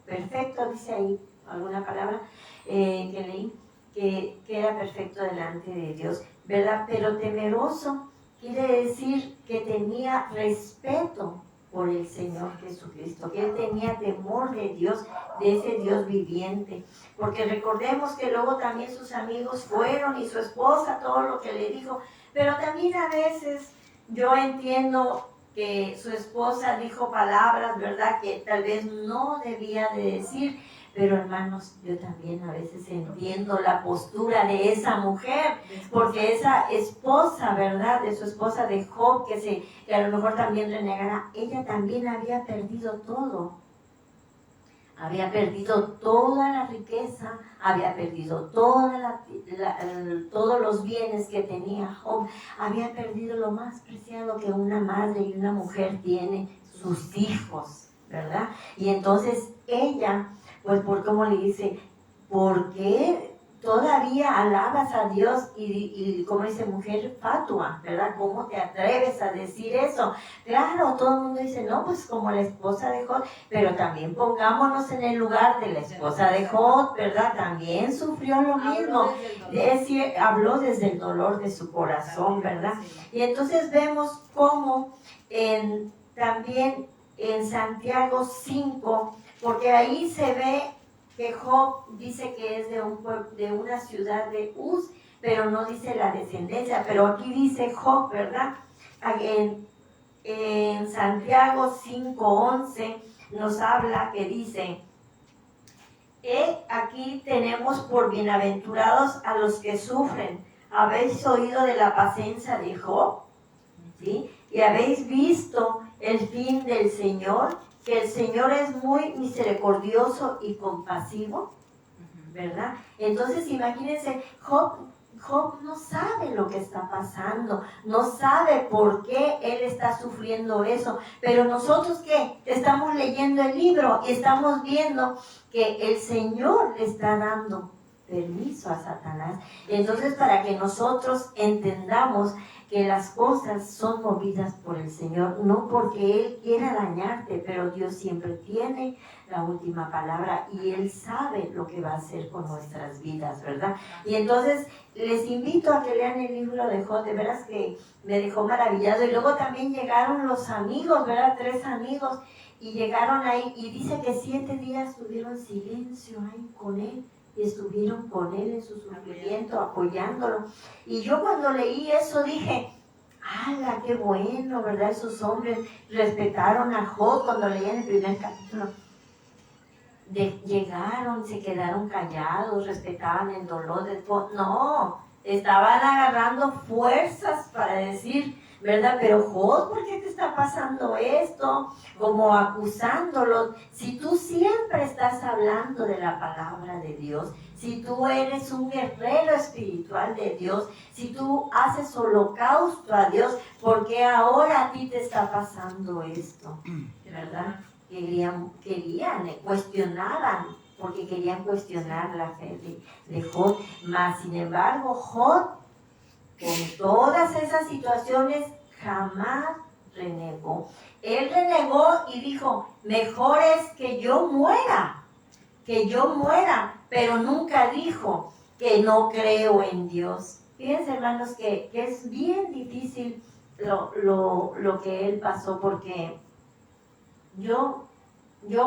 perfecto, dice ahí alguna palabra que leí, que era perfecto delante de Dios, ¿verdad? Pero temeroso quiere decir que tenía respeto por el Señor Jesucristo, que él tenía temor de Dios, de ese Dios viviente. Porque recordemos que luego también sus amigos fueron y su esposa, todo lo que le dijo, pero también a veces yo entiendo que su esposa dijo palabras, ¿verdad?, que tal vez no debía de decir. Pero hermanos, yo también a veces entiendo la postura de esa mujer, porque esa esposa, ¿verdad?, de su esposa de Job, que a lo mejor también renegara, ella también había perdido todo. Había perdido toda la riqueza, había perdido todos los bienes que tenía Job, había perdido lo más preciado que una madre y una mujer tiene, sus hijos, ¿verdad? Y entonces ella, pues por cómo le dice, ¿por qué todavía alabas a Dios? Y como dice, mujer fatua, ¿verdad? ¿Cómo te atreves a decir eso? Claro, todo el mundo dice, no, pues como la esposa de Job, pero también pongámonos en el lugar de la esposa de Job, ¿verdad? También sufrió lo mismo. Habló desde el dolor de su corazón, ¿verdad? Y entonces vemos cómo también en Santiago 5, porque ahí se ve que Job dice que es de una ciudad de Uz, pero no dice la descendencia, pero aquí dice Job, ¿verdad? En Santiago 5:11 nos habla que dice, aquí tenemos por bienaventurados a los que sufren. ¿Habéis oído de la paciencia de Job? ¿Sí? Y habéis visto el fin del Señor, que el Señor es muy misericordioso y compasivo, ¿verdad? Entonces imagínense, Job no sabe lo que está pasando, no sabe por qué él está sufriendo eso, pero nosotros ¿qué? Estamos leyendo el libro y estamos viendo que el Señor le está dando permiso a Satanás. Entonces, para que nosotros entendamos que las cosas son movidas por el Señor, no porque Él quiera dañarte, pero Dios siempre tiene la última palabra y Él sabe lo que va a hacer con nuestras vidas, ¿verdad? Y entonces les invito a que lean el libro de Job, de veras que me dejó maravillado. Y luego también llegaron los amigos, ¿verdad? 3 amigos, y llegaron ahí y dice que 7 días tuvieron silencio ahí con Él. Y estuvieron con él en su sufrimiento, apoyándolo. Y yo cuando leí eso dije, ¡hala, qué bueno!, ¿verdad? Esos hombres respetaron a Job cuando leían el primer capítulo. Llegaron, se quedaron callados, respetaban el dolor del Job. No, estaban agarrando fuerzas para decir, ¿verdad? Pero Job, ¿por qué te está pasando esto? Como acusándolos. Si tú siempre estás hablando de la palabra de Dios, si tú eres un guerrero espiritual de Dios, si tú haces holocausto a Dios, ¿por qué ahora a ti te está pasando esto? ¿Verdad? Cuestionaban, porque querían cuestionar la fe de Job. Mas, sin embargo, Job, con todas esas situaciones, jamás renegó. Él renegó y dijo, mejor es que yo muera, pero nunca dijo que no creo en Dios. Fíjense, hermanos, que es bien difícil lo que él pasó, porque yo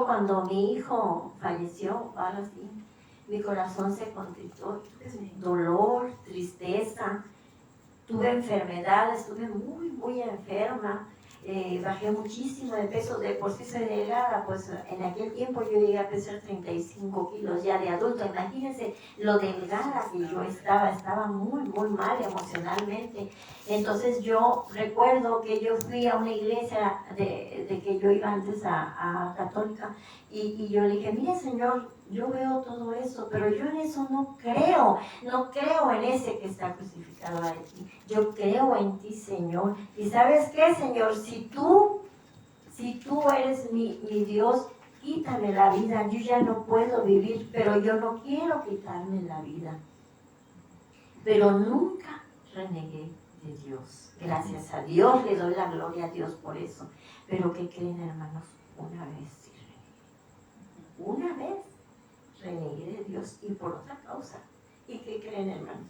cuando mi hijo falleció, ahora sí, mi corazón se contritó, dolor, tristeza. tuve enfermedad, estuve muy enferma. Bajé muchísimo de peso, de por sí soy delgada, pues en aquel tiempo yo llegué a pesar 35 kilos ya de adulto. Imagínense lo delgada que yo estaba muy mal emocionalmente. Entonces yo recuerdo que yo fui a una iglesia de que yo iba antes a católica, y yo le dije, mire Señor, yo veo todo eso, pero yo en eso no creo en ese que está crucificado aquí. Yo creo en ti, Señor. ¿Y sabes qué, Señor? Si tú eres mi Dios, quítame la vida. Yo ya no puedo vivir, pero yo no quiero quitarme la vida. Pero nunca renegué de Dios. Gracias a Dios, le doy la gloria a Dios por eso. Pero ¿qué creen, hermanos? Una vez sí renegué. Una vez renegué de Dios, y por otra causa. ¿Y qué creen, hermanos?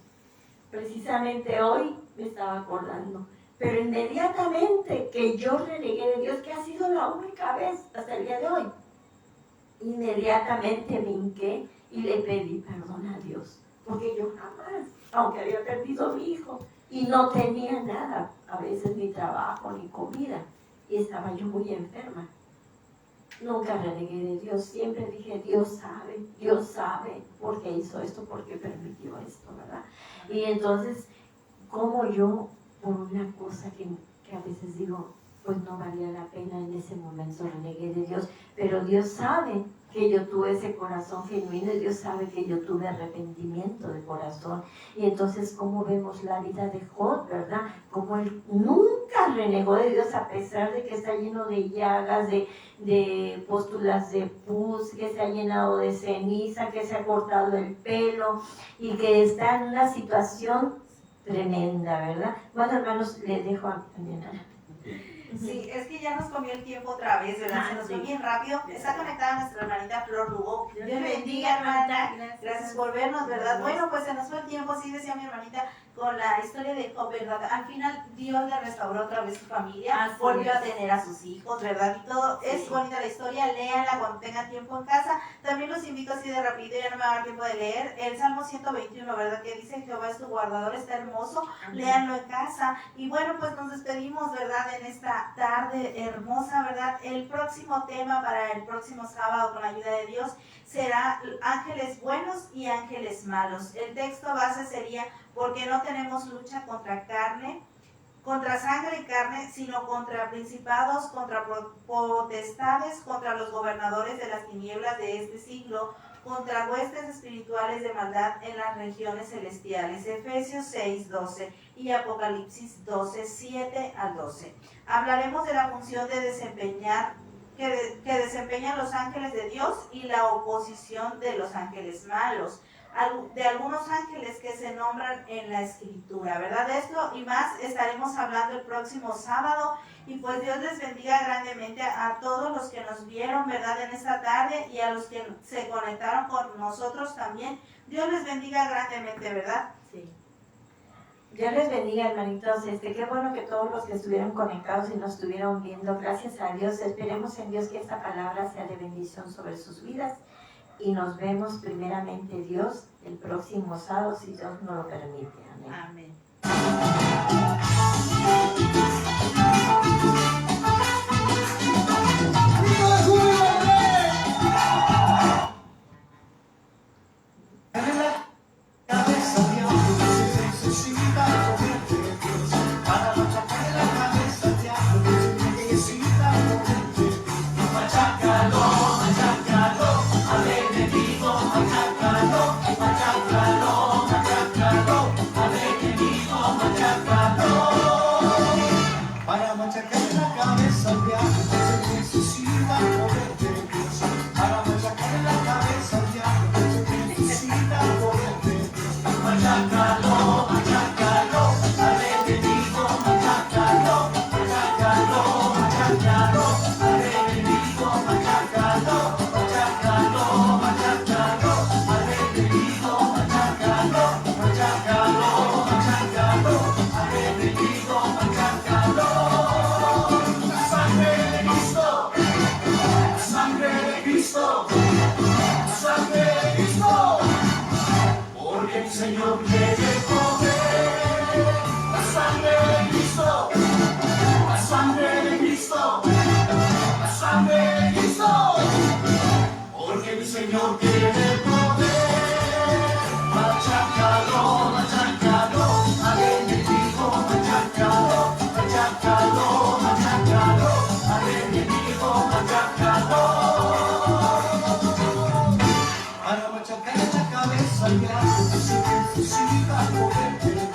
Precisamente hoy me estaba acordando, pero inmediatamente que yo renegué de Dios, que ha sido la única vez hasta el día de hoy, inmediatamente me hinqué y le pedí perdón a Dios, porque yo jamás, aunque había perdido a mi hijo y no tenía nada, a veces ni trabajo ni comida, y estaba yo muy enferma, nunca renegué de Dios. Siempre dije, Dios sabe por qué hizo esto, por qué permitió esto, ¿verdad? Y entonces, como yo, por una cosa que a veces digo, pues no valía la pena en ese momento, renegué de Dios, pero Dios sabe que yo tuve ese corazón genuino, y Dios sabe que yo tuve arrepentimiento de corazón. Y entonces, como vemos la vida de Job, ¿verdad? Como él nunca renegó de Dios, a pesar de que está lleno de llagas, de pústulas de pus, que se ha llenado de ceniza, que se ha cortado el pelo y que está en una situación tremenda, ¿verdad? Bueno, hermanos, les dejo a también. Sí, es que ya nos comió el tiempo otra vez, ¿verdad? Se nos fue bien rápido. Está conectada nuestra hermanita Flor Lugo. Dios le bendiga, hermanita. Gracias por vernos, ¿verdad? Bueno, pues se nos fue el tiempo, sí decía mi hermanita, con la historia de Job, ¿verdad? Al final Dios le restauró otra vez su familia, volvió a tener a sus hijos, ¿verdad? Y todo, es bonita la historia, léanla cuando tengan tiempo en casa. También los invito así de rápido, ya no me va a dar tiempo de leer, el Salmo 121, ¿verdad? Que dice, Jehová es tu guardador, está hermoso, léanlo en casa. Y bueno, pues nos despedimos, ¿verdad? En esta tarde hermosa, ¿verdad? El próximo tema para el próximo sábado, con la ayuda de Dios, será ángeles buenos y ángeles malos. El texto base sería, porque no tenemos lucha contra sangre y carne, sino contra principados, contra potestades, contra los gobernadores de las tinieblas de este siglo, contra huestes espirituales de maldad en las regiones celestiales. Efesios 6:12 y Apocalipsis 12:7 al 12. Hablaremos de la función de desempeñar que desempeñan los ángeles de Dios y la oposición de los ángeles malos, de algunos ángeles que se nombran en la Escritura, ¿verdad? De esto y más estaremos hablando el próximo sábado, y pues Dios les bendiga grandemente a todos los que nos vieron, ¿verdad? En esta tarde, y a los que se conectaron con nosotros también. Dios les bendiga grandemente, ¿verdad? Sí. Dios les bendiga, hermanitos. Qué bueno que todos los que estuvieron conectados y nos estuvieron viendo, gracias a Dios. Esperemos en Dios que esta palabra sea de bendición sobre sus vidas. Y nos vemos primeramente, Dios, el próximo sábado, si Dios nos lo permite. Amén. Machacalo, al enemigo, machacalo. machácalo, al enemigo, machácalo. Para machacar en la cabeza al diablo, que se necesita el poder de Dios.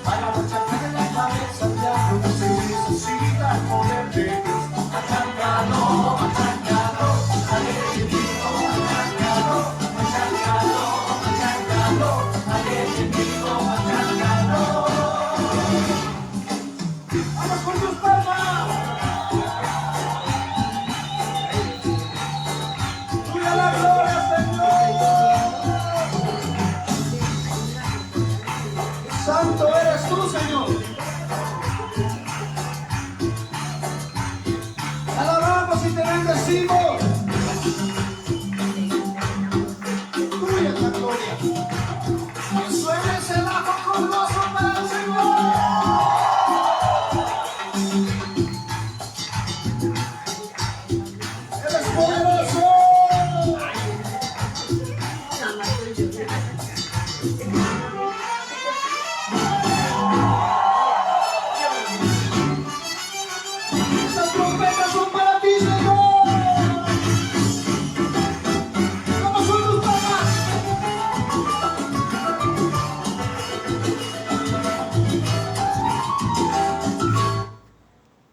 Para machacar en la cabeza al diablo, que se necesita el poder de Dios. Machácalo, machácalo, al enemigo, machácalo, machácalo, machácalo, al enemigo, machácalo. ¡Vamos con tus palmas! ¡Tuya la gloria, Señor! ¡Santo eres tú, Señor! Te alabamos y te bendecimos. Tuya es la gloria. Que suene ese bajo con gozo para el Señor.